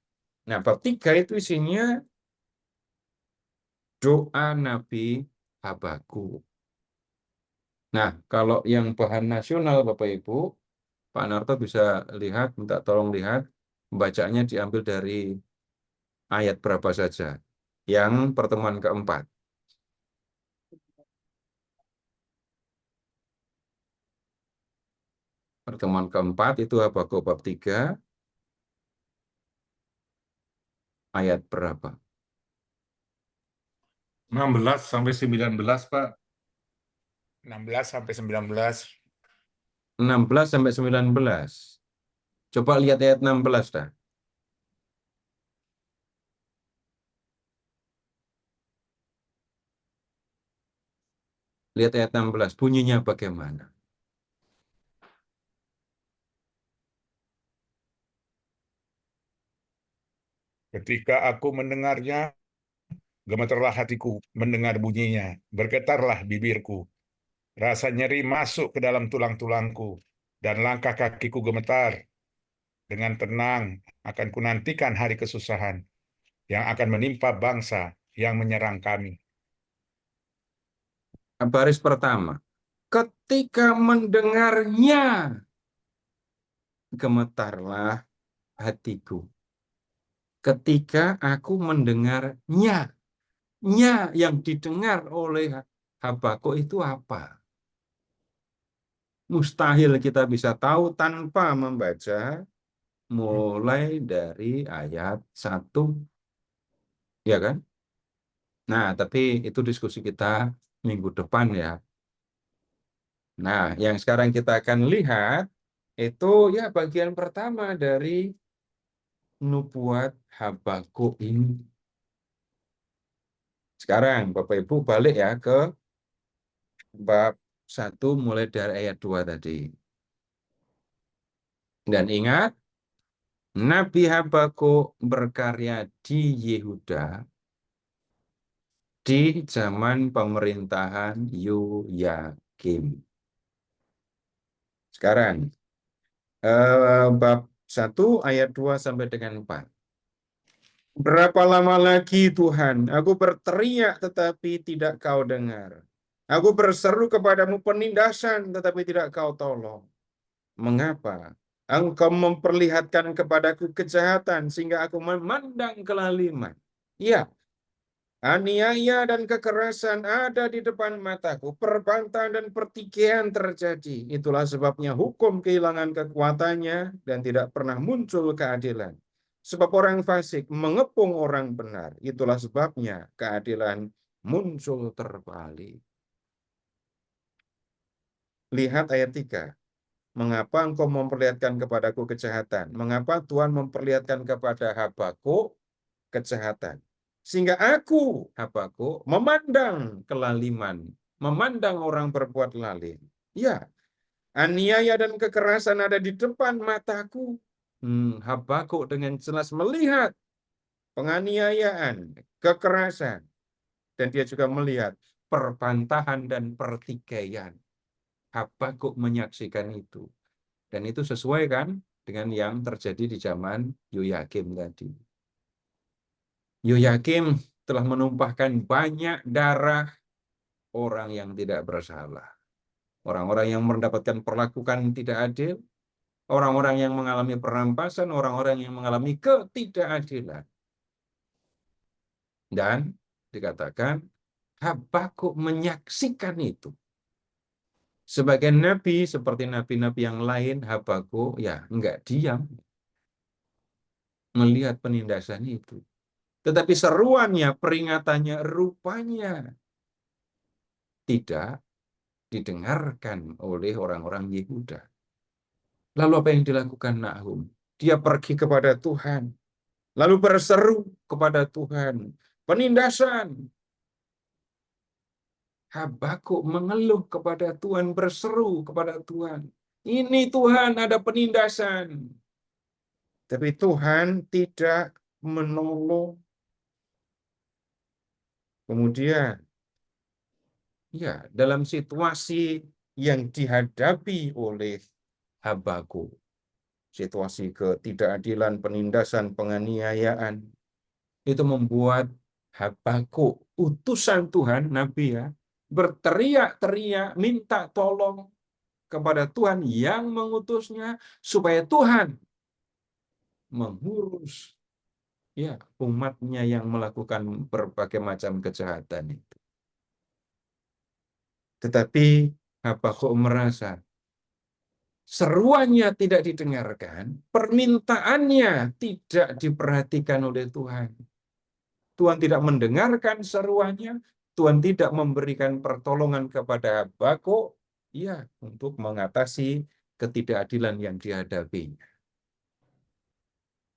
Nah, bab 3 itu isinya doa Nabi Habakuk. Nah, kalau yang bahan nasional Bapak Ibu, Pak Narto bisa lihat, minta tolong lihat, bacaannya diambil dari ayat berapa saja. Yang pertemuan keempat. Pertemuan keempat itu Habakuk bab 3, ayat berapa? 16 sampai 19, Pak. 16 sampai 19. 16 sampai 19. Coba lihat ayat 16 dah. Lihat ayat 16, bunyinya bagaimana? Ketika aku mendengarnya, gemetarlah hatiku mendengar bunyinya, bergetarlah bibirku. Rasa nyeri masuk ke dalam tulang-tulangku, dan langkah kakiku gemetar. Dengan tenang akan kunantikan hari kesusahan yang akan menimpa bangsa yang menyerang kami. Baris pertama. Ketika mendengarnya, gemetarlah hatiku. Ketika aku mendengarnya, yang didengar oleh Habakuk itu apa? Mustahil kita bisa tahu tanpa membaca mulai dari ayat 1. Ya kan? Nah, tapi itu diskusi kita minggu depan ya. Nah, yang sekarang kita akan lihat itu ya bagian pertama dari nubuat Habakuk ini. Sekarang Bapak Ibu balik ya ke bab 1 mulai dari ayat 2 tadi. Dan ingat, Nabi Habakuk berkarya di Yehuda di zaman pemerintahan Yoyakim. Sekarang, bab 1 ayat 2 sampai dengan 4. Berapa lama lagi Tuhan, aku berteriak tetapi tidak kau dengar. Aku berseru kepadamu penindasan tetapi tidak kau tolong. Mengapa? Engkau memperlihatkan kepadaku kejahatan sehingga aku memandang kelaliman. Ya, Aniaya dan kekerasan ada di depan mataku, perbantahan dan pertikaian terjadi. Itulah sebabnya hukum kehilangan kekuatannya dan tidak pernah muncul keadilan. Sebab orang fasik mengepung orang benar. Itulah sebabnya keadilan muncul terbalik. Lihat ayat 3. Mengapa engkau memperlihatkan kepadaku kejahatan? Mengapa Tuhan memperlihatkan kepada Habakuk kejahatan? Sehingga aku, Habakuk, memandang kelaliman, memandang orang berbuat lalim. Ya, aniaya dan kekerasan ada di depan mataku. Habakuk dengan jelas melihat penganiayaan, kekerasan, dan dia juga melihat perbantahan dan pertikaian. Habakuk menyaksikan itu. Dan itu sesuai kan dengan yang terjadi di zaman Yoyakim tadi. Yoyakim telah menumpahkan banyak darah orang yang tidak bersalah. Orang-orang yang mendapatkan perlakuan tidak adil, orang-orang yang mengalami perampasan, orang-orang yang mengalami ketidakadilan. Dan dikatakan Habakuk menyaksikan itu. Sebagai nabi, seperti nabi-nabi yang lain, Habakuk ya enggak diam melihat penindasan itu. Tetapi seruannya, peringatannya rupanya tidak didengarkan oleh orang-orang Yehuda. Lalu apa yang dilakukan Nahum? Dia pergi kepada Tuhan, lalu berseru kepada Tuhan. Penindasan. Habakuk mengeluh kepada Tuhan, berseru kepada Tuhan. Ini Tuhan, ada penindasan. Tapi Tuhan tidak menolong. Kemudian, ya, dalam situasi yang dihadapi oleh Habakuk, situasi ketidakadilan, penindasan, penganiayaan, itu membuat Habakuk, utusan Tuhan, nabi ya, berteriak-teriak, minta tolong kepada Tuhan yang mengutusnya, supaya Tuhan mengurus ya umatnya yang melakukan berbagai macam kejahatan itu. Tetapi Habakuk merasa seruannya tidak didengarkan, permintaannya tidak diperhatikan oleh Tuhan. Tuhan tidak mendengarkan seruannya, Tuhan tidak memberikan pertolongan kepada Habakuk ya untuk mengatasi ketidakadilan yang dihadapinya.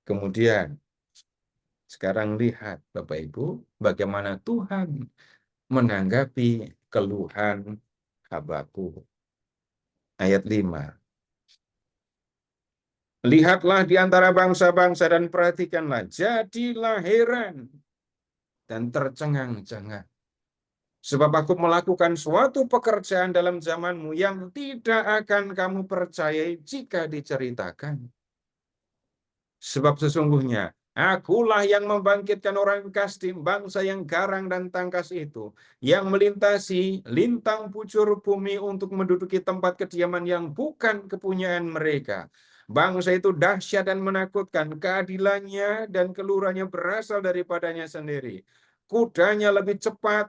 Kemudian sekarang lihat Bapak Ibu bagaimana Tuhan menanggapi keluhan Habakuk. Ayat 5. Lihatlah di antara bangsa-bangsa dan perhatikanlah, jadilah heran dan tercengang-cengang. Sebab aku melakukan suatu pekerjaan dalam zamanmu yang tidak akan kamu percayai jika diceritakan. Sebab sesungguhnya akulah yang membangkitkan orang Kasdim, bangsa yang garang dan tangkas itu, yang melintasi lintang bujur bumi untuk menduduki tempat kediaman yang bukan kepunyaan mereka. Bangsa itu dahsyat dan menakutkan, keadilannya dan keluruhannya berasal daripadanya sendiri. Kudanya lebih cepat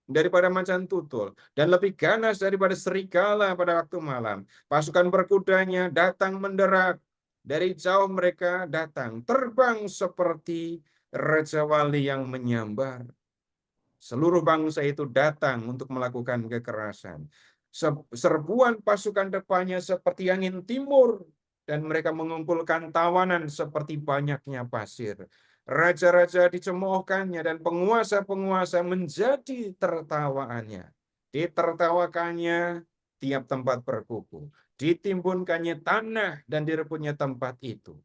daripada macan tutul, dan lebih ganas daripada serigala pada waktu malam. Pasukan berkudanya datang menderak, dari jauh mereka datang, terbang seperti Raja Wali yang menyambar. Seluruh bangsa itu datang untuk melakukan kekerasan. Serbuan pasukan depannya seperti angin timur, dan mereka mengumpulkan tawanan seperti banyaknya pasir. Raja-raja dicemoohkannya dan penguasa-penguasa menjadi tertawaannya. Ditertawakannya tiap tempat berkuku. Ditimbunkannya tanah dan direbutnya tempat itu.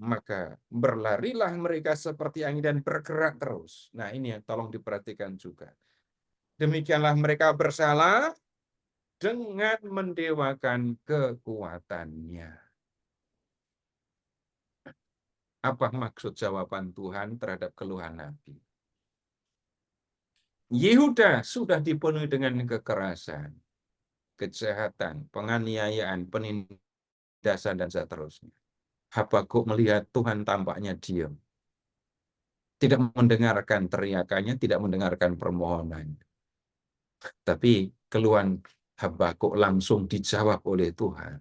Maka berlarilah mereka seperti angin dan bergerak terus. Nah ini yang tolong diperhatikan juga. Demikianlah mereka bersalah dengan mendewakan kekuatannya. Apa maksud jawaban Tuhan terhadap keluhan Nabi? Yehuda sudah dipenuhi dengan kekerasan, kejahatan, penganiayaan, penindasan, dan seterusnya. Habakuk melihat Tuhan tampaknya diam. tidak mendengarkan teriakannya, tidak mendengarkan permohonannya. Tapi keluhan Habakuk langsung dijawab oleh Tuhan.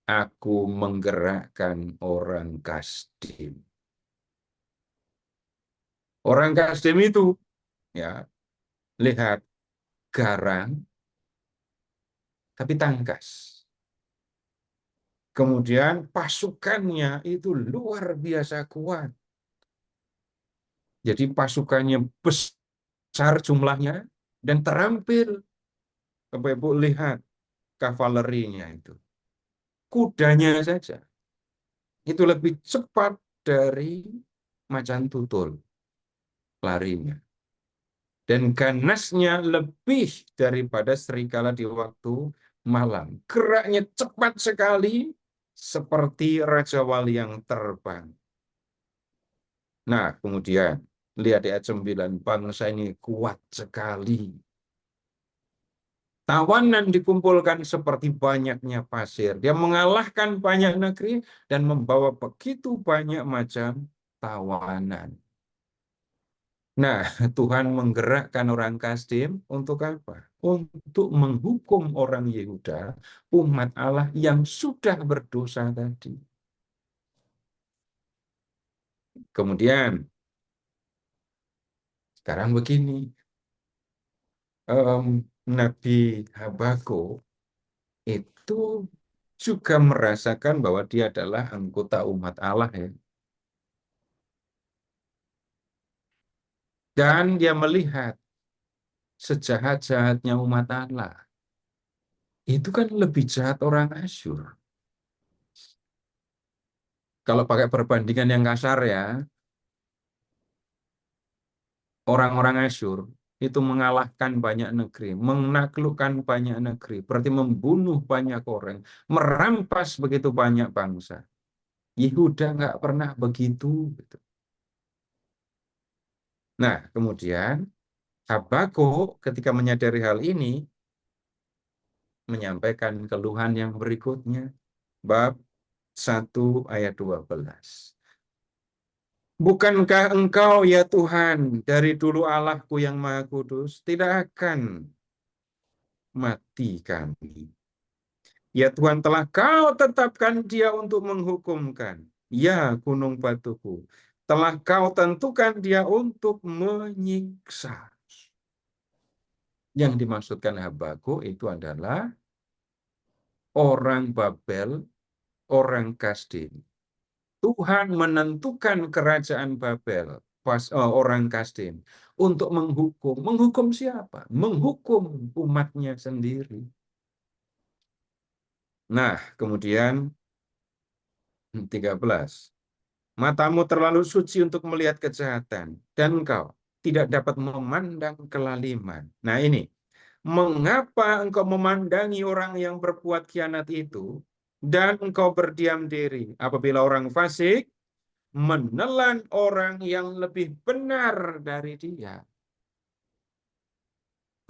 Aku menggerakkan orang Kasdim. Orang Kasdim itu, ya, lihat, garang, tapi tangkas. Kemudian pasukannya itu luar biasa kuat. Jadi pasukannya besar jumlahnya dan terampil. Bapak Ibu lihat kavalerinya itu. Kudanya saja itu lebih cepat dari macan tutul larinya. Dan ganasnya lebih daripada serigala di waktu malam. Geraknya cepat sekali seperti Raja Wali yang terbang. Nah, kemudian lihat di ayat 9, bangsa ini kuat sekali. Tawanan dikumpulkan seperti banyaknya pasir. Dia mengalahkan banyak negeri dan membawa begitu banyak macam tawanan. Nah, Tuhan menggerakkan orang Kasdim untuk apa? Untuk menghukum orang Yehuda, umat Allah yang sudah berdosa tadi. Kemudian, sekarang begini, Nabi Habakuk itu juga merasakan bahwa dia adalah anggota umat Allah, ya. Dan dia melihat sejahat-jahatnya umat Allah. Itu kan lebih jahat orang Asyur. Kalau pakai perbandingan yang kasar, ya, orang-orang Asyur itu mengalahkan banyak negeri, menaklukkan banyak negeri, berarti membunuh banyak orang, merampas begitu banyak bangsa. Yehuda nggak pernah begitu. Nah, kemudian Habakuk ketika menyadari hal ini, menyampaikan keluhan yang berikutnya. Bab 1 ayat 12. Bukankah Engkau, ya Tuhan, dari dulu Allahku yang Maha Kudus, tidak akan mati kami? Ya Tuhan, telah Kau tetapkan dia untuk menghukumkan. Ya gunung batuku, telah Kau tentukan dia untuk menyiksa. Yang dimaksudkan Habakuk itu adalah orang Babel, orang Kasdim. Tuhan menentukan kerajaan Babel, orang Kasdim, untuk menghukum. Menghukum siapa? Menghukum umatnya sendiri. Nah, kemudian 13. Matamu terlalu suci untuk melihat kejahatan, dan engkau tidak dapat memandang kelaliman. Nah ini, mengapa engkau memandangi orang yang berbuat khianat itu, dan engkau berdiam diri apabila orang fasik menelan orang yang lebih benar dari dia?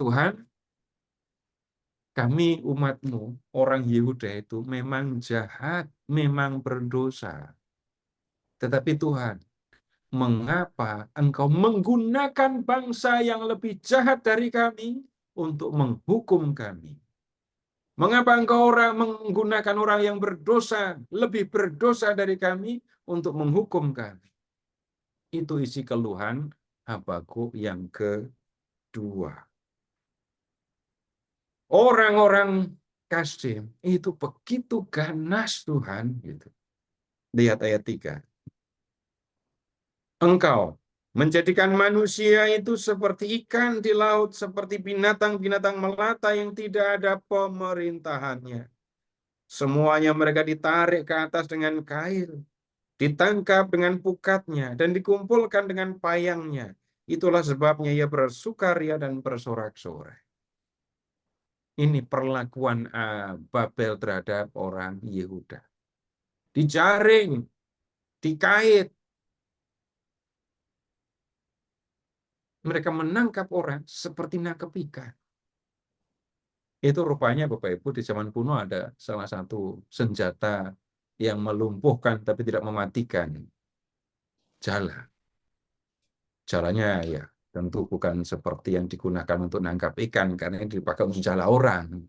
Tuhan, kami umat-Mu, orang Yehuda itu memang jahat, memang berdosa. Tetapi Tuhan, mengapa Engkau menggunakan bangsa yang lebih jahat dari kami untuk menghukum kami? Mengapa Engkau menggunakan orang yang berdosa, lebih berdosa dari kami untuk menghukum kami? Itu isi keluhan Habakuk yang kedua. Orang-orang Kasdim itu begitu ganas Tuhan. Gitu. Lihat ayat 3. Engkau menjadikan manusia itu seperti ikan di laut, seperti binatang-binatang melata yang tidak ada pemerintahannya. Semuanya mereka ditarik ke atas dengan kail, ditangkap dengan pukatnya, dan dikumpulkan dengan payangnya. Itulah sebabnya ia bersukaria dan bersorak-sorai. Ini perlakuan Babel terhadap orang Yehuda. Dijaring, dikait. Mereka menangkap orang seperti nangkep ikan. Itu rupanya Bapak Ibu di zaman kuno ada salah satu senjata yang melumpuhkan tapi tidak mematikan. Jala. Caranya ya tentu bukan seperti yang digunakan untuk nangkap ikan, karena ini dipakai untuk jala orang.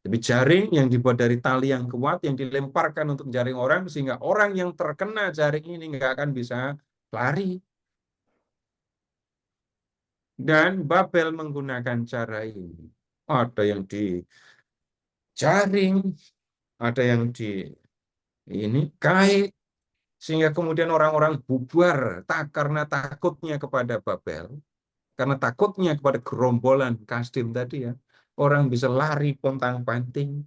Tapi jaring yang dibuat dari tali yang kuat, yang dilemparkan untuk jaring orang, sehingga orang yang terkena jaring ini nggak akan bisa lari. Dan Babel menggunakan cara ini. Ada yang dijaring, ada yang di ini kait, sehingga kemudian orang-orang bubar karena takutnya kepada Babel, karena takutnya kepada gerombolan Kasdim tadi ya, orang bisa lari pontang-panting.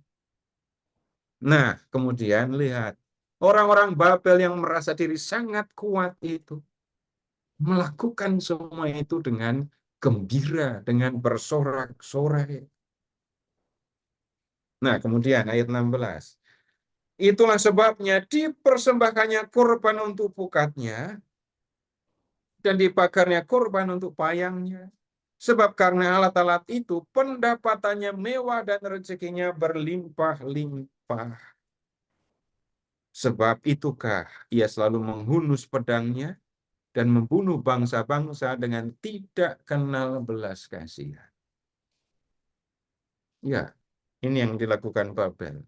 Nah, kemudian lihat, orang-orang Babel yang merasa diri sangat kuat itu melakukan semua itu dengan gembira, dengan bersorak-sorai. Nah, kemudian ayat 16. Itulah sebabnya dipersembahkannya korban untuk pukatnya dan dibakarnya korban untuk payangnya. Sebab karena alat-alat itu pendapatannya mewah dan rezekinya berlimpah-limpah. Sebab itukah ia selalu menghunus pedangnya dan membunuh bangsa-bangsa dengan tidak kenal belas kasihan. Ya, ini yang dilakukan Babel.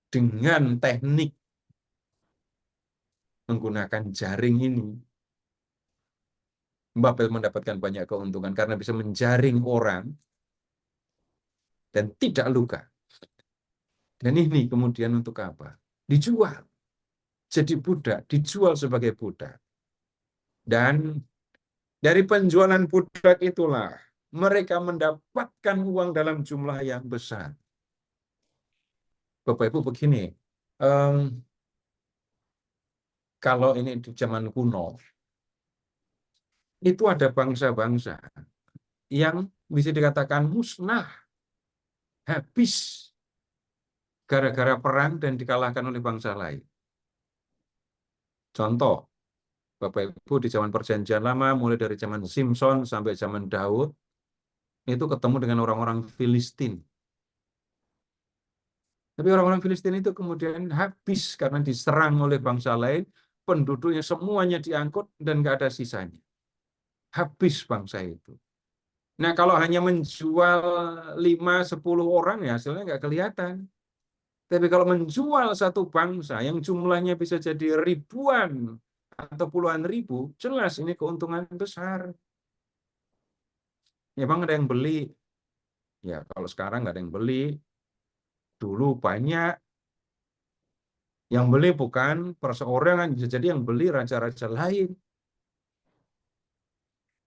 Dengan teknik menggunakan jaring ini, Babel mendapatkan banyak keuntungan karena bisa menjaring orang dan tidak luka. Dan ini kemudian untuk apa? Dijual. Jadi budak, dijual sebagai budak. Dan dari penjualan budak itulah mereka mendapatkan uang dalam jumlah yang besar. Bapak Ibu begini, kalau ini di zaman kuno, itu ada bangsa-bangsa yang bisa dikatakan musnah, habis gara-gara perang dan dikalahkan oleh bangsa lain. Contoh, Bapak Ibu di zaman Perjanjian Lama, mulai dari zaman Simpson sampai zaman Daud, itu ketemu dengan orang-orang Filistin. Tapi orang-orang Filistin itu kemudian habis karena diserang oleh bangsa lain, penduduknya semuanya diangkut dan nggak ada sisanya. Habis bangsa itu. Nah, kalau hanya menjual 5-10 orang ya hasilnya nggak kelihatan. Tapi kalau menjual satu bangsa yang jumlahnya bisa jadi ribuan atau puluhan ribu, jelas ini keuntungan besar. Ya bang, ada yang beli. Ya kalau sekarang nggak ada yang beli. Dulu banyak. Yang beli bukan perseorangan, bisa jadi yang beli raja-raja lain.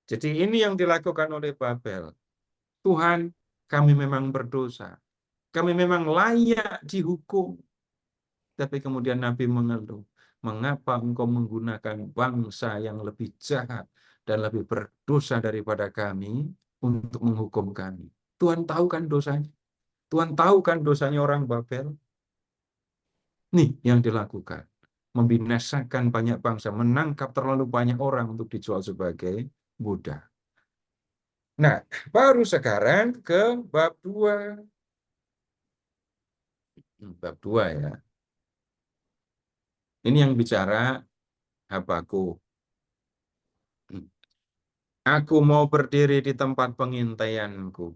Jadi ini yang dilakukan oleh Babel. Tuhan, kami memang berdosa. Kami memang layak dihukum. Tapi kemudian Nabi mengeluh. Mengapa engkau menggunakan bangsa yang lebih jahat dan lebih berdosa daripada kami untuk menghukum kami? Tuhan tahu kan dosanya. Tuhan tahu kan dosanya orang Babel. Nih yang dilakukan. Membinasakan banyak bangsa. Menangkap terlalu banyak orang untuk dijual sebagai budak. Nah, baru sekarang ke bab 2. Bab 2 ya. Ini yang bicara Habakuk. Aku mau berdiri di tempat pengintaianku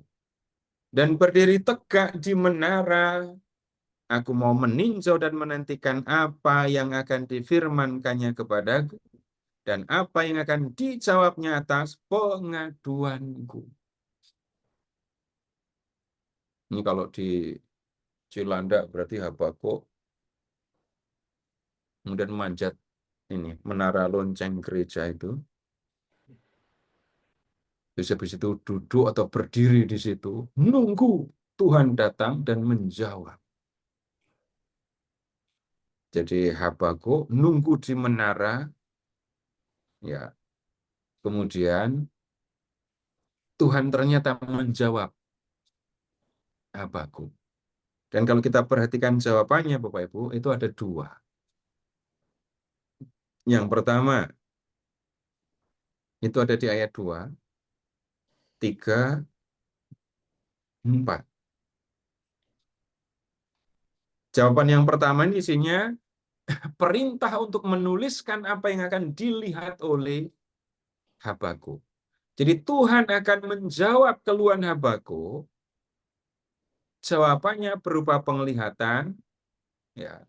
dan berdiri tegak di menara. Aku mau meninjau dan menantikan apa yang akan difirmankannya kepadaku dan apa yang akan dijawabnya atas pengaduanku. Ini kalau di Cilandak berarti Habakuk kemudian manjat ini menara lonceng gereja itu. Terus habis itu duduk atau berdiri di situ, nunggu Tuhan datang dan menjawab. Jadi Habakuk nunggu di menara, ya. Kemudian Tuhan ternyata menjawab Habakuk. Dan kalau kita perhatikan jawabannya, Bapak Ibu, itu ada 2. Yang pertama, itu ada di ayat 2, 3, 4. Jawaban yang pertama ini isinya, perintah untuk menuliskan apa yang akan dilihat oleh Habakuk. Jadi Tuhan akan menjawab keluhan Habakuk. Jawabannya berupa penglihatan, ya.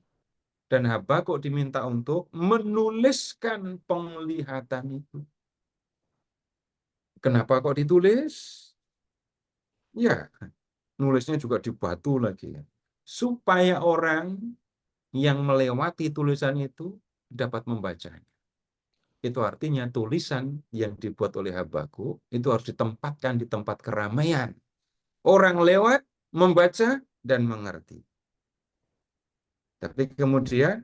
Dan Habakuk diminta untuk menuliskan penglihatan itu. Kenapa kok ditulis? Ya, nulisnya juga di batu lagi. Supaya orang yang melewati tulisan itu dapat membacanya. Itu artinya tulisan yang dibuat oleh Habakuk itu harus ditempatkan di tempat keramaian. Orang lewat, membaca, dan mengerti. Tapi kemudian,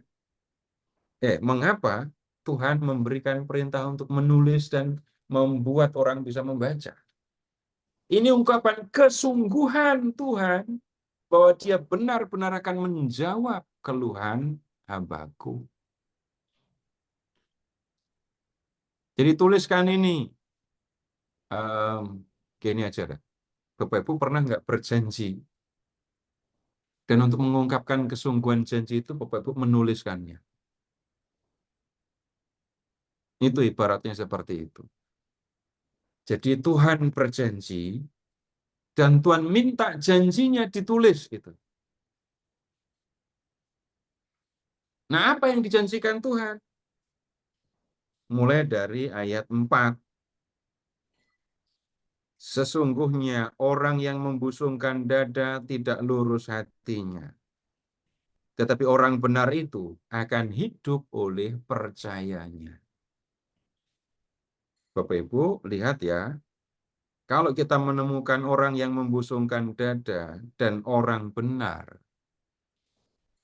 mengapa Tuhan memberikan perintah untuk menulis dan membuat orang bisa membaca? Ini ungkapan kesungguhan Tuhan bahwa Dia benar-benar akan menjawab keluhan Habakuk. Jadi tuliskan ini. Gini aja lah. Bapak Ibu pernah nggak berjanji? Dan untuk mengungkapkan kesungguhan janji itu, Bapak Ibu menuliskannya. Itu ibaratnya seperti itu. Jadi Tuhan berjanji, dan Tuhan minta janjinya ditulis. Gitu. Nah, apa yang dijanjikan Tuhan? Mulai dari ayat 4. Sesungguhnya orang yang membusungkan dada tidak lurus hatinya. Tetapi orang benar itu akan hidup oleh percayanya. Bapak Ibu, lihat ya. Kalau kita menemukan orang yang membusungkan dada dan orang benar,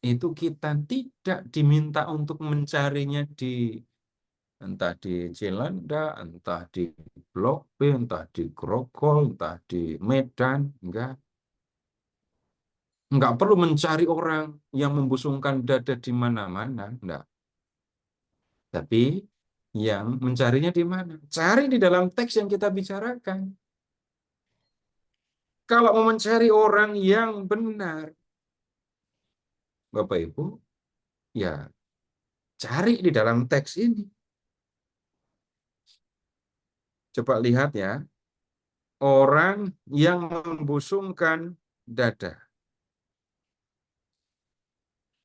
itu kita tidak diminta untuk mencarinya entah di Cilanda, entah di Blok B, entah di Grogol, entah di Medan, enggak. Enggak perlu mencari orang yang membusungkan dada di mana-mana, enggak. Tapi yang mencarinya di mana? Cari di dalam teks yang kita bicarakan. Kalau mau mencari orang yang benar, Bapak Ibu, ya cari di dalam teks ini. Coba lihat ya, orang yang membusungkan dada.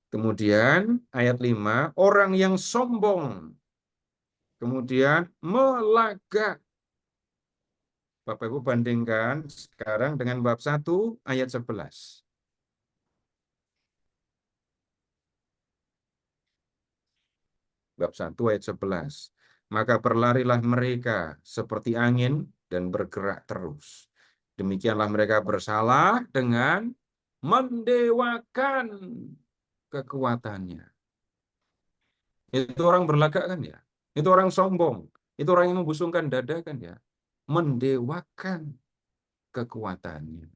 Kemudian ayat 5, orang yang sombong. Kemudian melagak. Bapak Ibu bandingkan sekarang dengan bab 1 ayat 11. Bab 1 ayat 11. Maka berlarilah mereka seperti angin dan bergerak terus. Demikianlah mereka bersalah dengan mendewakan kekuatannya. Itu orang berlagak kan ya? Itu orang sombong. Itu orang yang membusungkan dada kan ya? Mendewakan kekuatannya.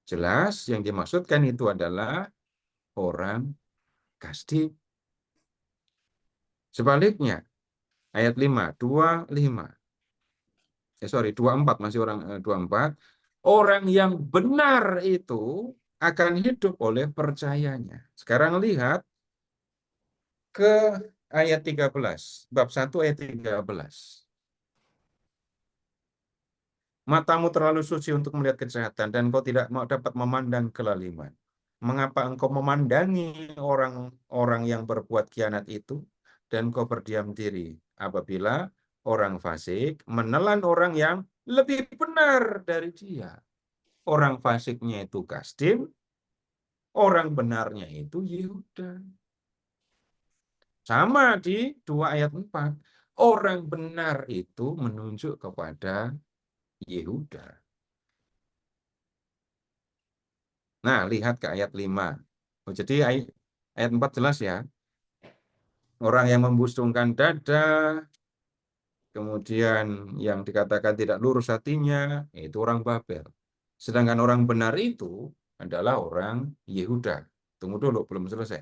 Jelas yang dimaksudkan itu adalah orang kasdik. Sebaliknya, ayat 5, 25. 24 masih orang 24. Orang yang benar itu akan hidup oleh percayanya. Sekarang lihat ke ayat 13. Bab 1 ayat 13. Matamu terlalu suci untuk melihat kejahatan dan kau tidak mau dapat memandang kelaliman. Mengapa engkau memandangi orang-orang yang berbuat khianat itu dan kau berdiam diri apabila orang fasik menelan orang yang lebih benar dari dia. Orang fasiknya itu Kasdim, orang benarnya itu Yehuda. Sama di 2 ayat 4. Orang benar itu menunjuk kepada Yehuda. Nah, lihat ke ayat 5. Jadi ayat 4 jelas ya. Orang yang membusungkan dada, kemudian yang dikatakan tidak lurus hatinya, itu orang Babel. Sedangkan orang benar itu adalah orang Yehuda. Tunggu dulu, belum selesai.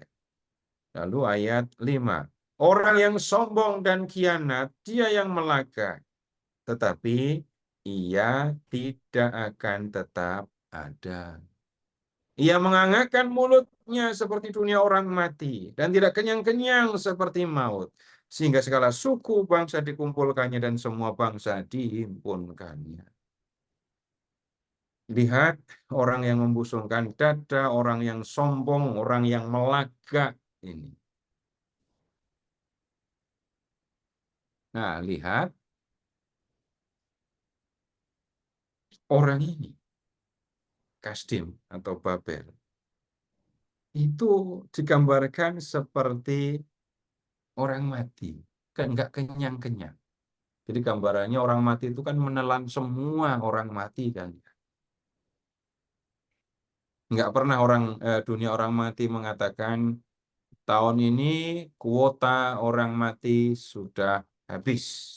Lalu ayat 5. Orang yang sombong dan khianat, dia yang melagak. Tetapi ia tidak akan tetap ada. Ia mengangakkan mulutnya seperti dunia orang mati, dan tidak kenyang-kenyang seperti maut, sehingga segala suku bangsa dikumpulkannya dan semua bangsa dihimpunkannya. Lihat orang yang membusungkan dada, orang yang sombong, orang yang melagak ini. Nah, lihat orang ini, Kasdim atau Babel, itu digambarkan seperti orang mati, kan nggak kenyang-kenyang. Jadi gambarannya orang mati itu kan menelan semua orang mati kan. Nggak pernah dunia orang mati mengatakan tahun ini kuota orang mati sudah habis.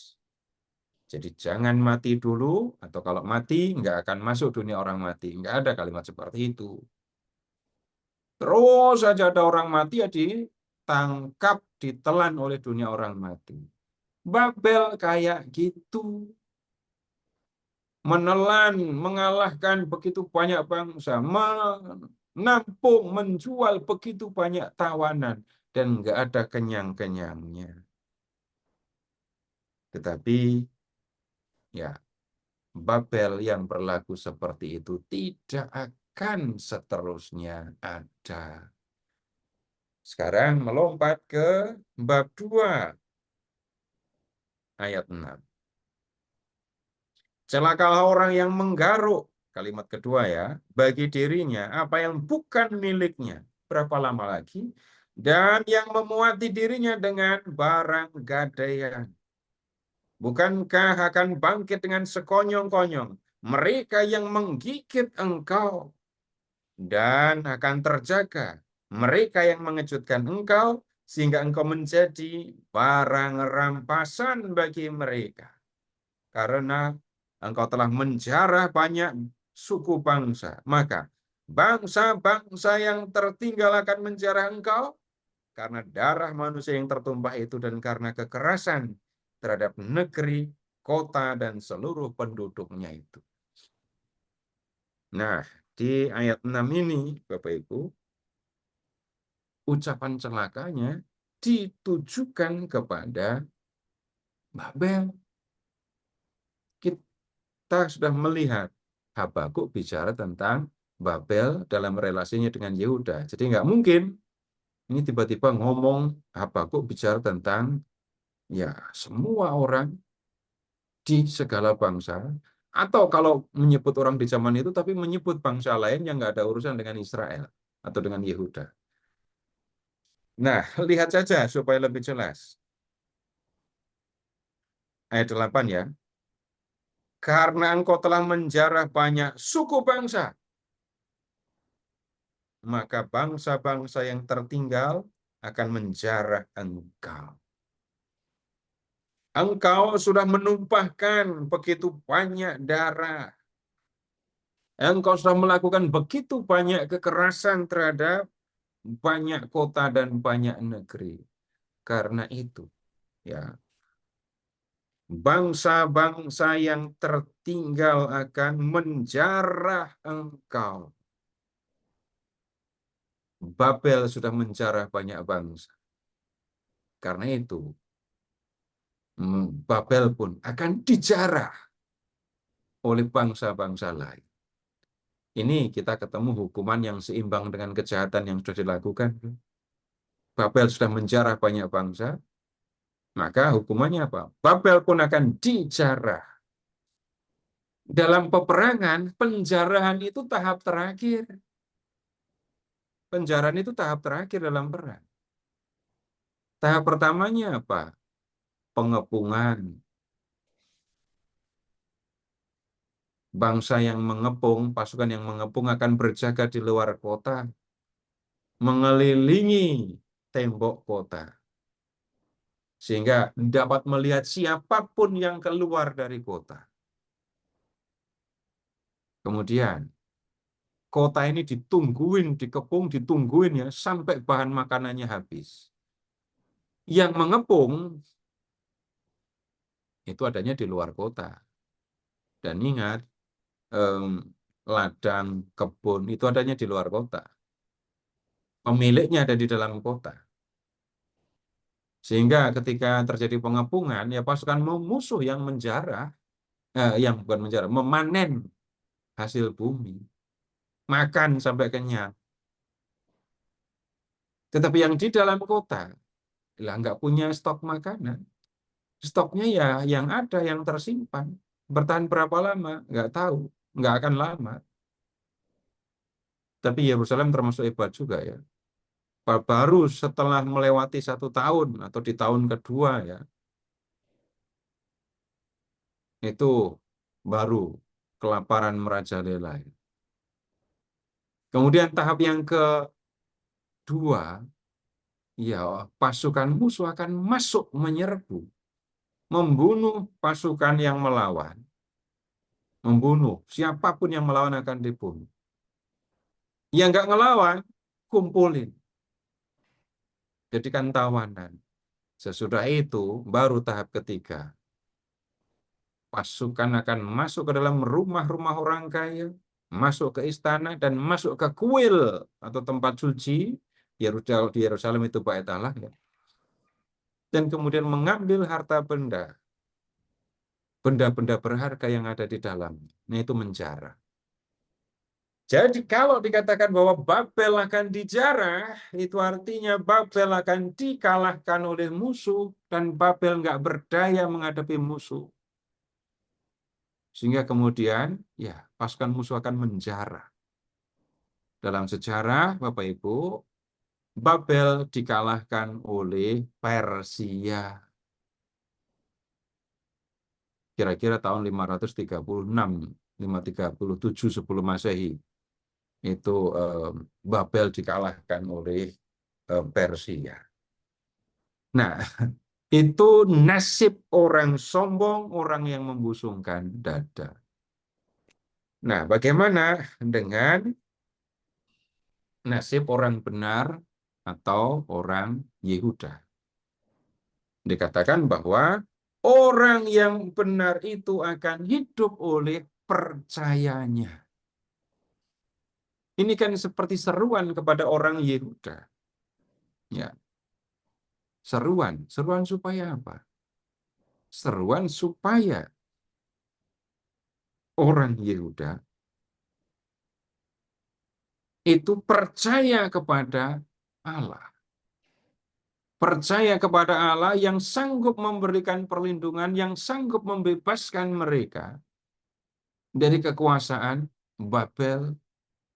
Jadi jangan mati dulu, atau kalau mati nggak akan masuk dunia orang mati. Nggak ada kalimat seperti itu. Terus saja ada orang mati ya ditangkap, ditelan oleh dunia orang mati. Babel kayak gitu. Menelan, mengalahkan begitu banyak bangsa, menampung, menjual begitu banyak tawanan, dan nggak ada kenyang-kenyangnya. Tetapi ya, Babel yang berlaku seperti itu tidak akan seterusnya ada. Sekarang melompat ke bab 2 ayat 6. Celakalah orang yang menggaruk, kalimat kedua ya, bagi dirinya apa yang bukan miliknya. Berapa lama lagi? Dan yang memuati dirinya dengan barang gadaian. Bukankah akan bangkit dengan sekonyong-konyong mereka yang menggigit engkau, dan akan terjaga mereka yang mengejutkan engkau, sehingga engkau menjadi barang rampasan bagi mereka. Karena engkau telah menjarah banyak suku bangsa, maka bangsa-bangsa yang tertinggal akan menjarah engkau karena darah manusia yang tertumpah itu, dan karena kekerasan terhadap negeri, kota, dan seluruh penduduknya itu. Nah, di ayat 6 ini, Bapak Ibu, ucapan celakanya ditujukan kepada Babel. Kita sudah melihat Habakuk bicara tentang Babel dalam relasinya dengan Yehuda. Jadi nggak mungkin ini tiba-tiba ngomong Habakuk bicara tentang ya semua orang di segala bangsa, atau kalau menyebut orang di zaman itu tapi menyebut bangsa lain yang nggak ada urusan dengan Israel atau dengan Yehuda. Nah, lihat saja supaya lebih jelas. Ayat 8 ya. Karena engkau telah menjarah banyak suku bangsa, maka bangsa-bangsa yang tertinggal akan menjarah engkau. Engkau sudah menumpahkan begitu banyak darah. Engkau sudah melakukan begitu banyak kekerasan terhadap banyak kota dan banyak negeri. Karena itu, ya, bangsa-bangsa yang tertinggal akan menjarah engkau. Babel sudah menjarah banyak bangsa. Karena itu, Babel pun akan dijarah oleh bangsa-bangsa lain. Ini kita ketemu hukuman yang seimbang dengan kejahatan yang sudah dilakukan. Babel sudah menjarah banyak bangsa, maka hukumannya apa? Babel pun akan dijarah. Dalam peperangan, penjarahan itu tahap terakhir. Penjarahan itu tahap terakhir dalam perang. Tahap pertamanya apa? Pengepungan. Bangsa yang mengepung, pasukan yang mengepung akan berjaga di luar kota, mengelilingi tembok kota, sehingga dapat melihat siapapun yang keluar dari kota. Kemudian, kota ini ditungguin, dikepung, ditungguin ya, sampai bahan makanannya habis. Yang mengepung, itu adanya di luar kota. Dan ingat, ladang, kebun, itu adanya di luar kota. Pemiliknya ada di dalam kota. Sehingga ketika terjadi pengepungan, ya pasukan musuh yang menjarah, yang bukan menjarah, memanen hasil bumi. Makan sampai kenyang. Tetapi yang di dalam kota, lah nggak punya stok makanan. Stoknya ya yang ada, yang tersimpan. Bertahan berapa lama? Nggak tahu. Nggak akan lama. Tapi Yerusalem termasuk hebat juga ya. Baru setelah melewati 1 tahun atau di tahun kedua ya, itu baru kelaparan merajalela. Kemudian tahap yang kedua, ya pasukan musuh akan masuk menyerbu, membunuh pasukan yang melawan, membunuh siapapun yang melawan akan dibunuh. Yang nggak ngelawan, kumpulin, jadikan tawanan. Sesudah itu baru tahap ketiga. Pasukan akan masuk ke dalam rumah-rumah orang kaya, masuk ke istana, dan masuk ke kuil atau tempat suci. Di Yerusalem itu Bait Allah ya. Dan kemudian mengambil harta benda, benda-benda berharga yang ada di dalamnya. Nah, itu menjarah. Jadi kalau dikatakan bahwa Babel akan dijarah, itu artinya Babel akan dikalahkan oleh musuh, dan Babel nggak berdaya menghadapi musuh. Sehingga kemudian, ya pasukan musuh akan menjarah. Dalam sejarah, Bapak Ibu, Babel dikalahkan oleh Persia. Kira-kira tahun 536, 537 sebelum Masehi. Itu Babel dikalahkan oleh Persia. Nah, itu nasib orang sombong, orang yang membusungkan dada. Nah, bagaimana dengan nasib orang benar atau orang Yehuda? Dikatakan bahwa orang yang benar itu akan hidup oleh percayanya. Ini kan seperti seruan kepada orang Yehuda. Ya. Seruan supaya apa? Seruan supaya orang Yehuda itu percaya kepada Allah. Percaya kepada Allah yang sanggup memberikan perlindungan, yang sanggup membebaskan mereka dari kekuasaan Babel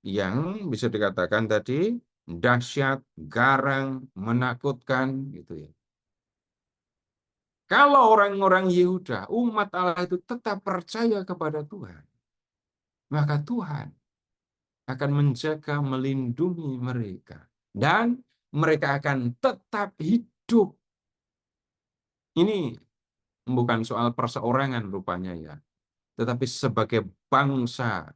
yang bisa dikatakan tadi dahsyat, garang, menakutkan gitu ya. Kalau orang-orang Yehuda, umat Allah itu tetap percaya kepada Tuhan, maka Tuhan akan menjaga, melindungi mereka. Dan mereka akan tetap hidup. Ini bukan soal perseorangan rupanya ya. Tetapi sebagai bangsa,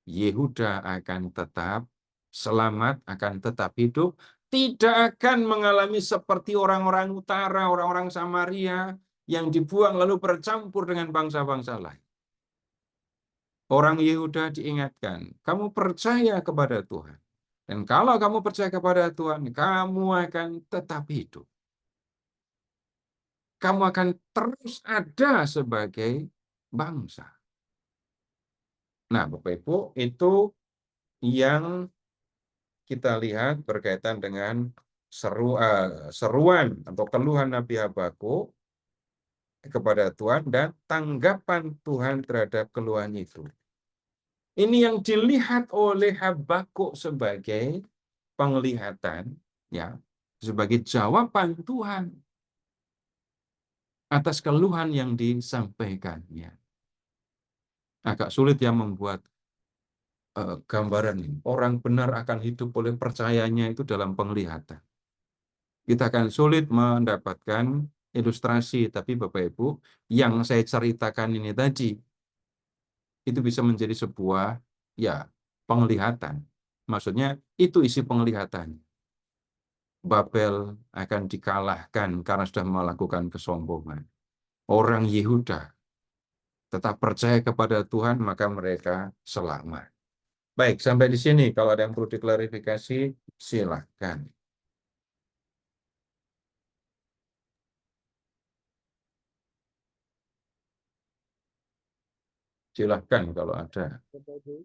Yehuda akan tetap selamat, akan tetap hidup. Tidak akan mengalami seperti orang-orang utara, orang-orang Samaria yang dibuang lalu bercampur dengan bangsa-bangsa lain. Orang Yehuda diingatkan, kamu percaya kepada Tuhan. Dan kalau kamu percaya kepada Tuhan, kamu akan tetap hidup. Kamu akan terus ada sebagai bangsa. Nah, Bapak Ibu, itu yang kita lihat berkaitan dengan seruan atau keluhan Nabi Habakuk kepada Tuhan dan tanggapan Tuhan terhadap keluhan itu. Ini yang dilihat oleh Habakuk sebagai penglihatan, ya, sebagai jawaban Tuhan atas keluhan yang disampaikannya. Agak sulit ya membuat gambaran ini. Orang benar akan hidup oleh percayanya itu dalam penglihatan. Kita akan sulit mendapatkan ilustrasi, tapi Bapak Ibu, yang saya ceritakan ini tadi, itu bisa menjadi sebuah ya penglihatan. Maksudnya itu isi penglihatan. Babel akan dikalahkan karena sudah melakukan kesombongan. Orang Yehuda tetap percaya kepada Tuhan, maka mereka selamat. Baik, sampai di sini. Kalau ada yang perlu diklarifikasi, silakan. Silakan kalau ada. Bapak Ibu.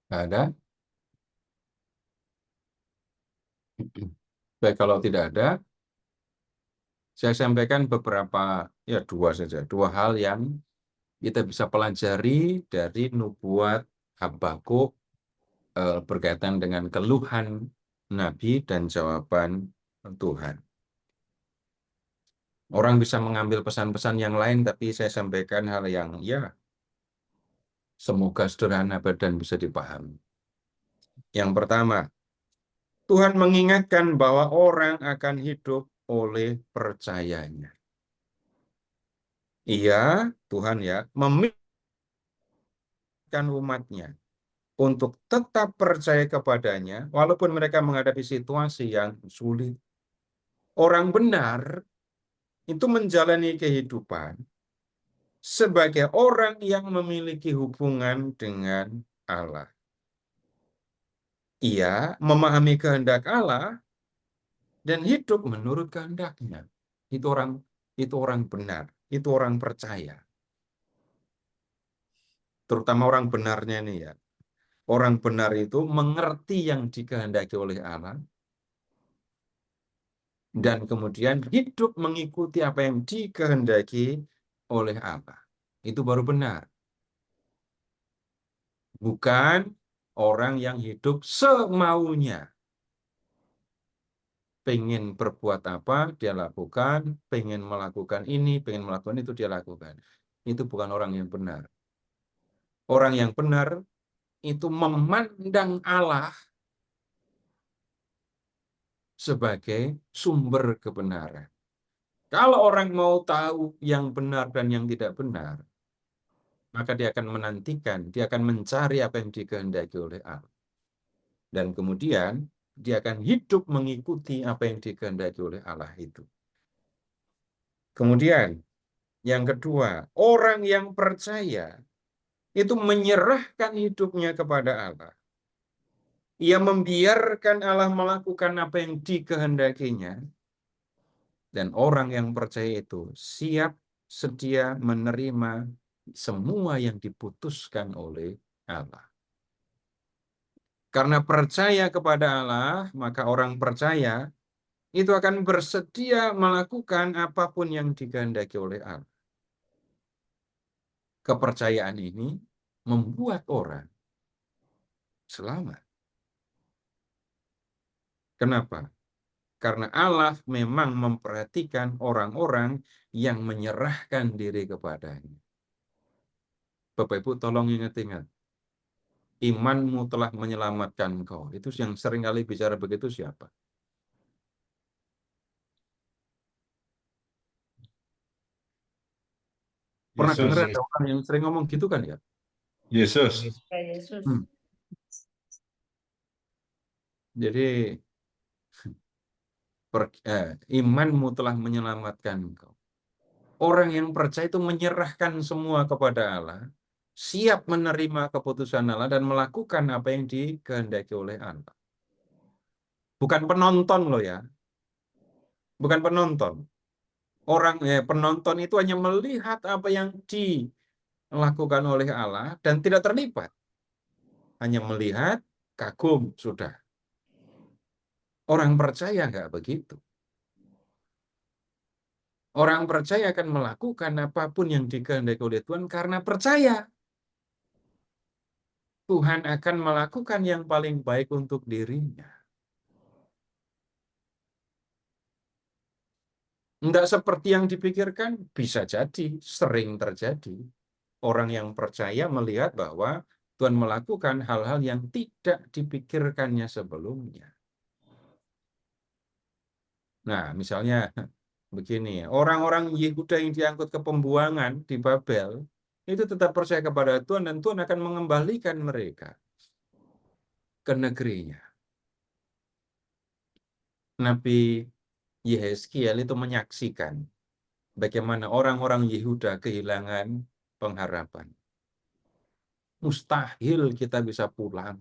Ada? Baik, kalau tidak ada, saya sampaikan beberapa, ya dua hal yang kita bisa pelajari dari nubuat Habakuk berkaitan dengan keluhan Nabi dan jawaban Tuhan. Orang bisa mengambil pesan-pesan yang lain, tapi saya sampaikan hal yang ya semoga sederhana dan bisa dipahami. Yang pertama, Tuhan mengingatkan bahwa orang akan hidup oleh percayanya. Iya, Tuhan ya, memilihkan umatnya untuk tetap percaya kepadanya, walaupun mereka menghadapi situasi yang sulit. Orang benar itu menjalani kehidupan sebagai orang yang memiliki hubungan dengan Allah. Ia memahami kehendak Allah dan hidup menurut kehendaknya. Itu orang benar, itu orang percaya. Terutama orang benarnya nih ya. Orang benar itu mengerti yang dikehendaki oleh Allah dan kemudian hidup mengikuti apa yang dikehendaki oleh Allah. Itu baru benar. Bukan orang yang hidup semaunya. Pengen berbuat apa, dia lakukan. Pengen melakukan ini, pengen melakukan itu, dia lakukan. Itu bukan orang yang benar. Orang yang benar itu memandang Allah sebagai sumber kebenaran. Kalau orang mau tahu yang benar dan yang tidak benar, maka dia akan menantikan, dia akan mencari apa yang dikehendaki oleh Allah. Dan kemudian dia akan hidup mengikuti apa yang dikehendaki oleh Allah itu. Kemudian, yang kedua, orang yang percaya itu menyerahkan hidupnya kepada Allah. Ia membiarkan Allah melakukan apa yang dikehendakinya. Dan orang yang percaya itu siap, sedia menerima semua yang diputuskan oleh Allah. Karena percaya kepada Allah, maka orang percaya itu akan bersedia melakukan apapun yang dikehendaki oleh Allah. Kepercayaan ini membuat orang selamat. Kenapa? Karena Allah memang memperhatikan orang-orang yang menyerahkan diri kepadanya. Bapak Ibu tolong ingat-ingat. Imanmu telah menyelamatkan engkau. Itu yang sering kali bicara begitu siapa? Pernah dengar ada orang yang sering ngomong gitu kan ya? Yesus. Jadi imanmu telah menyelamatkan engkau. Orang yang percaya itu menyerahkan semua kepada Allah, siap menerima keputusan Allah dan melakukan apa yang dikehendaki oleh Allah. Bukan penonton loh ya. Bukan penonton. Penonton itu hanya melihat apa yang dilakukan oleh Allah dan tidak terlibat. Hanya melihat, kagum, sudah. Orang percaya nggak begitu. Orang percaya akan melakukan apapun yang dikehendaki oleh Tuhan karena percaya. Tuhan akan melakukan yang paling baik untuk dirinya. Tidak seperti yang dipikirkan, bisa jadi, sering terjadi. Orang yang percaya melihat bahwa Tuhan melakukan hal-hal yang tidak dipikirkannya sebelumnya. Nah, misalnya begini, orang-orang Yehuda yang diangkut ke pembuangan di Babel, itu tetap percaya kepada Tuhan dan Tuhan akan mengembalikan mereka ke negerinya. Nabi Yehezkiel itu menyaksikan bagaimana orang-orang Yehuda kehilangan pengharapan. Mustahil kita bisa pulang.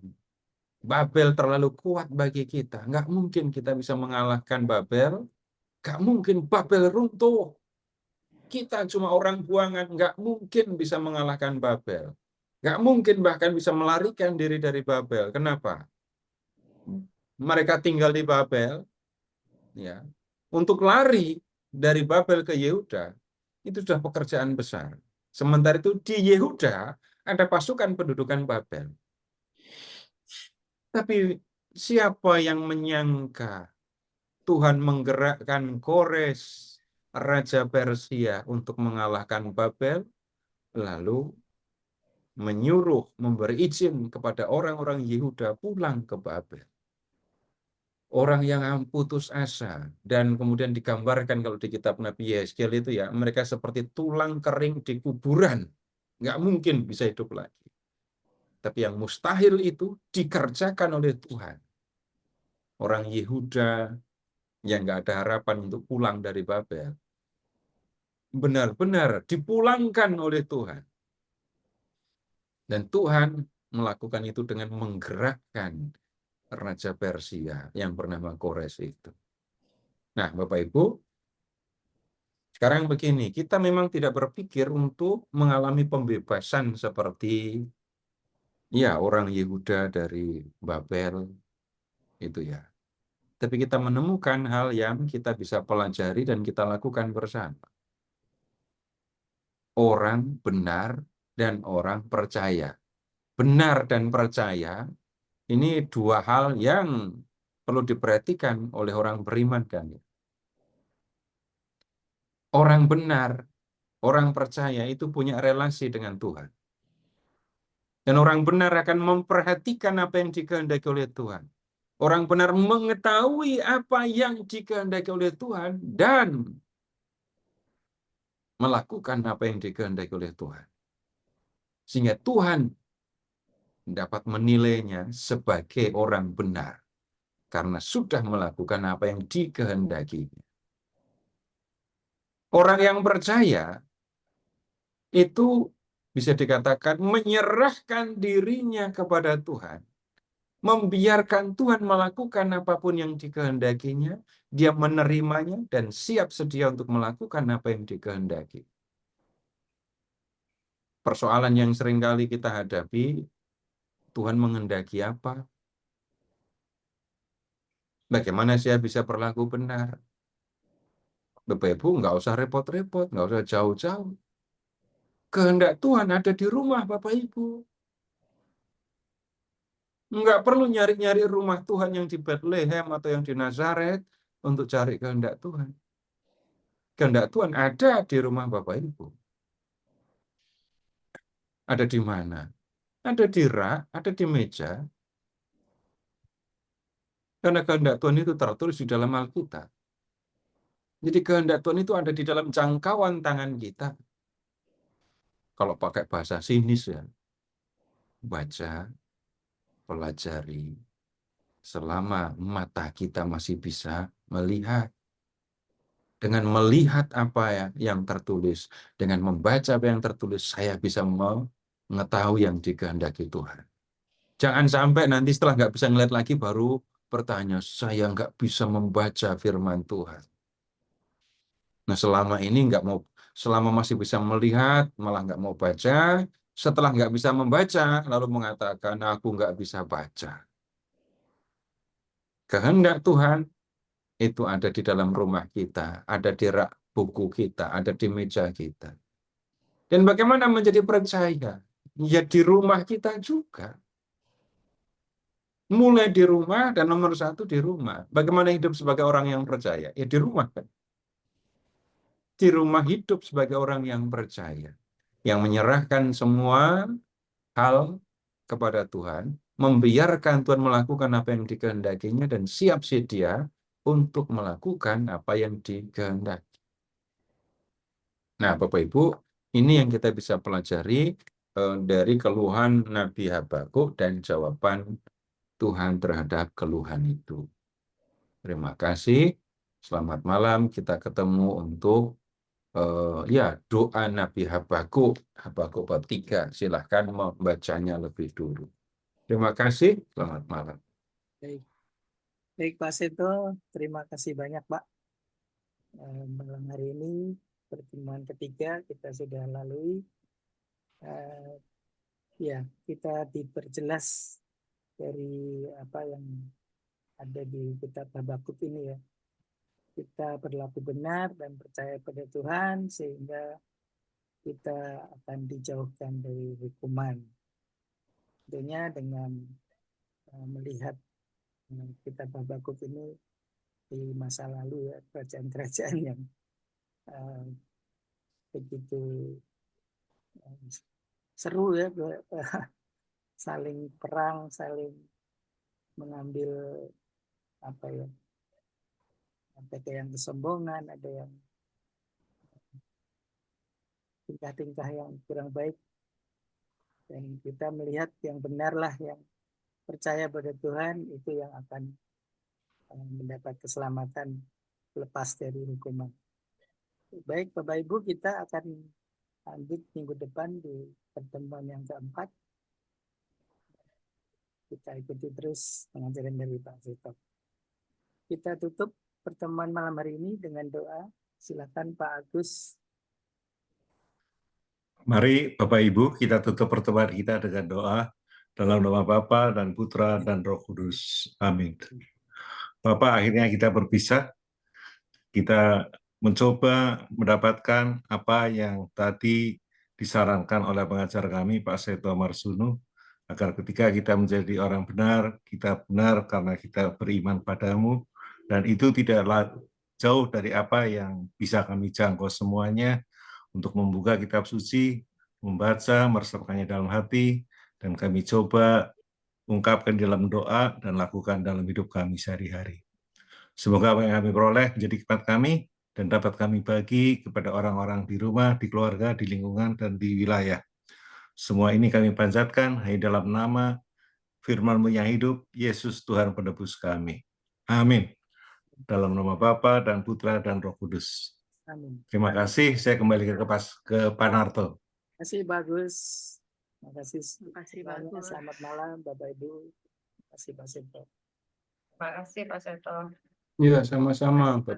Babel terlalu kuat bagi kita. Nggak mungkin kita bisa mengalahkan Babel. Nggak mungkin Babel runtuh. Kita cuma orang buangan. Nggak mungkin bisa mengalahkan Babel. Nggak mungkin bahkan bisa melarikan diri dari Babel. Kenapa? Mereka tinggal di Babel, ya. Untuk lari dari Babel ke Yehuda, itu sudah pekerjaan besar. Sementara itu di Yehuda ada pasukan pendudukan Babel. Tapi siapa yang menyangka Tuhan menggerakkan Kores, Raja Persia, untuk mengalahkan Babel, lalu menyuruh, memberi izin kepada orang-orang Yehuda pulang ke Babel. Orang yang putus asa, dan kemudian digambarkan kalau di kitab Nabi Yehezkiel itu ya, mereka seperti tulang kering di kuburan. Nggak mungkin bisa hidup lagi. Tapi yang mustahil itu dikerjakan oleh Tuhan. Orang Yehuda yang nggak ada harapan untuk pulang dari Babel, benar-benar dipulangkan oleh Tuhan. Dan Tuhan melakukan itu dengan menggerakkan Raja Persia yang bernama Kores itu. Nah, Bapak Ibu, sekarang begini, kita memang tidak berpikir untuk mengalami pembebasan seperti ya orang Yehuda dari Babel itu ya. Tapi kita menemukan hal yang kita bisa pelajari dan kita lakukan bersama. Orang benar dan orang percaya. Benar dan percaya ini dua hal yang perlu diperhatikan oleh orang beriman kan. Orang benar, orang percaya itu punya relasi dengan Tuhan. Dan orang benar akan memperhatikan apa yang dikehendaki oleh Tuhan. Orang benar mengetahui apa yang dikehendaki oleh Tuhan dan melakukan apa yang dikehendaki oleh Tuhan. Sehingga Tuhan dapat menilainya sebagai orang benar karena sudah melakukan apa yang dikehendakinya. Orang yang percaya itu bisa dikatakan menyerahkan dirinya kepada Tuhan. Membiarkan Tuhan melakukan apapun yang dikehendakinya, dia menerimanya dan siap sedia untuk melakukan apa yang dikehendaki. Persoalan yang seringkali kita hadapi, Tuhan menghendaki apa? Bagaimana saya bisa berlaku benar? Bapak Ibu, nggak usah repot-repot, nggak usah jauh-jauh. Kehendak Tuhan ada di rumah Bapak Ibu. Nggak perlu nyari-nyari rumah Tuhan yang di Bethlehem atau yang di Nazaret untuk cari kehendak Tuhan. Kehendak Tuhan ada di rumah Bapak Ibu. Ada di mana? Ada di rak, ada di meja. Karena kehendak Tuhan itu tertulis di dalam Alkitab. Jadi kehendak Tuhan itu ada di dalam jangkauan tangan kita. Kalau pakai bahasa sinis ya, baca, pelajari, selama mata kita masih bisa melihat. Dengan melihat apa yang tertulis, dengan membaca apa yang tertulis, saya bisa mengetahui yang dikehendaki Tuhan. Jangan sampai nanti setelah nggak bisa ngeliat lagi baru bertanya, saya nggak bisa membaca firman Tuhan. Nah selama ini selama masih bisa melihat, malah nggak mau baca, setelah nggak bisa membaca, lalu mengatakan, aku nggak bisa baca. Kehendak Tuhan itu ada di dalam rumah kita, ada di rak buku kita, ada di meja kita. Dan bagaimana menjadi percaya? Ya di rumah kita juga. Mulai di rumah dan nomor satu di rumah. Bagaimana hidup sebagai orang yang percaya? Ya di rumah kan. Di rumah hidup sebagai orang yang percaya. Yang menyerahkan semua hal kepada Tuhan. Membiarkan Tuhan melakukan apa yang dikehendakinya dan siap sedia untuk melakukan apa yang dikehendaki. Nah, Bapak Ibu, ini yang kita bisa pelajari dari keluhan Nabi Habakuk dan jawaban Tuhan terhadap keluhan itu. Terima kasih. Selamat malam. Kita ketemu untuk doa Nabi Habakuk bab 3. Silahkan membacanya lebih dulu. Terima kasih. Selamat malam. Baik Pak Seto, terima kasih banyak Pak. Malam hari ini pertemuan ketiga kita sudah lalui. Kita diperjelas dari apa yang ada di kitab Habakuk ini ya. Kita berlaku benar dan percaya pada Tuhan sehingga kita akan dijauhkan dari hukuman. Tentunya dengan melihat kitab Habakuk ini di masa lalu ya, kerajaan-kerajaan yang begitu seru ya, saling perang, saling mengambil apa ya, ada yang kesombongan, ada yang tingkah-tingkah yang kurang baik, dan kita melihat yang benarlah, yang percaya pada Tuhan itu yang akan mendapat keselamatan lepas dari hukuman. Baik Bapak Ibu, kita akan lanjut minggu depan di pertemuan yang keempat. Kita ikuti terus pengajaran dari Pak Seto. Kita tutup pertemuan malam hari ini dengan doa. Silakan Pak Agus. Mari Bapak Ibu kita tutup pertemuan kita dengan doa dalam nama Bapa dan Putra dan Roh Kudus. Amin. Bapak, akhirnya kita berpisah. Kita mencoba mendapatkan apa yang tadi disarankan oleh pengajar kami, Pak Seto Marsunu, agar ketika kita menjadi orang benar, kita benar karena kita beriman padamu, dan itu tidaklah jauh dari apa yang bisa kami jangkau semuanya, untuk membuka kitab suci, membaca, meresapkannya dalam hati, dan kami coba ungkapkan dalam doa dan lakukan dalam hidup kami sehari-hari. Semoga apa yang kami peroleh menjadi hikmat kami dan dapat kami bagi kepada orang-orang di rumah, di keluarga, di lingkungan, dan di wilayah. Semua ini kami panjatkan hanya dalam nama firman-Mu yang hidup, Yesus Tuhan penebus kami. Amin. Dalam nama Bapa dan Putra dan Roh Kudus. Amin. Terima kasih. Saya kembali ke Pak Narto. Terima kasih bagus. Terima kasih. Bagus. Selamat malam Bapak Ibu. Terima kasih Pak Seto. Terima kasih Pak Seto. Ya, sama-sama.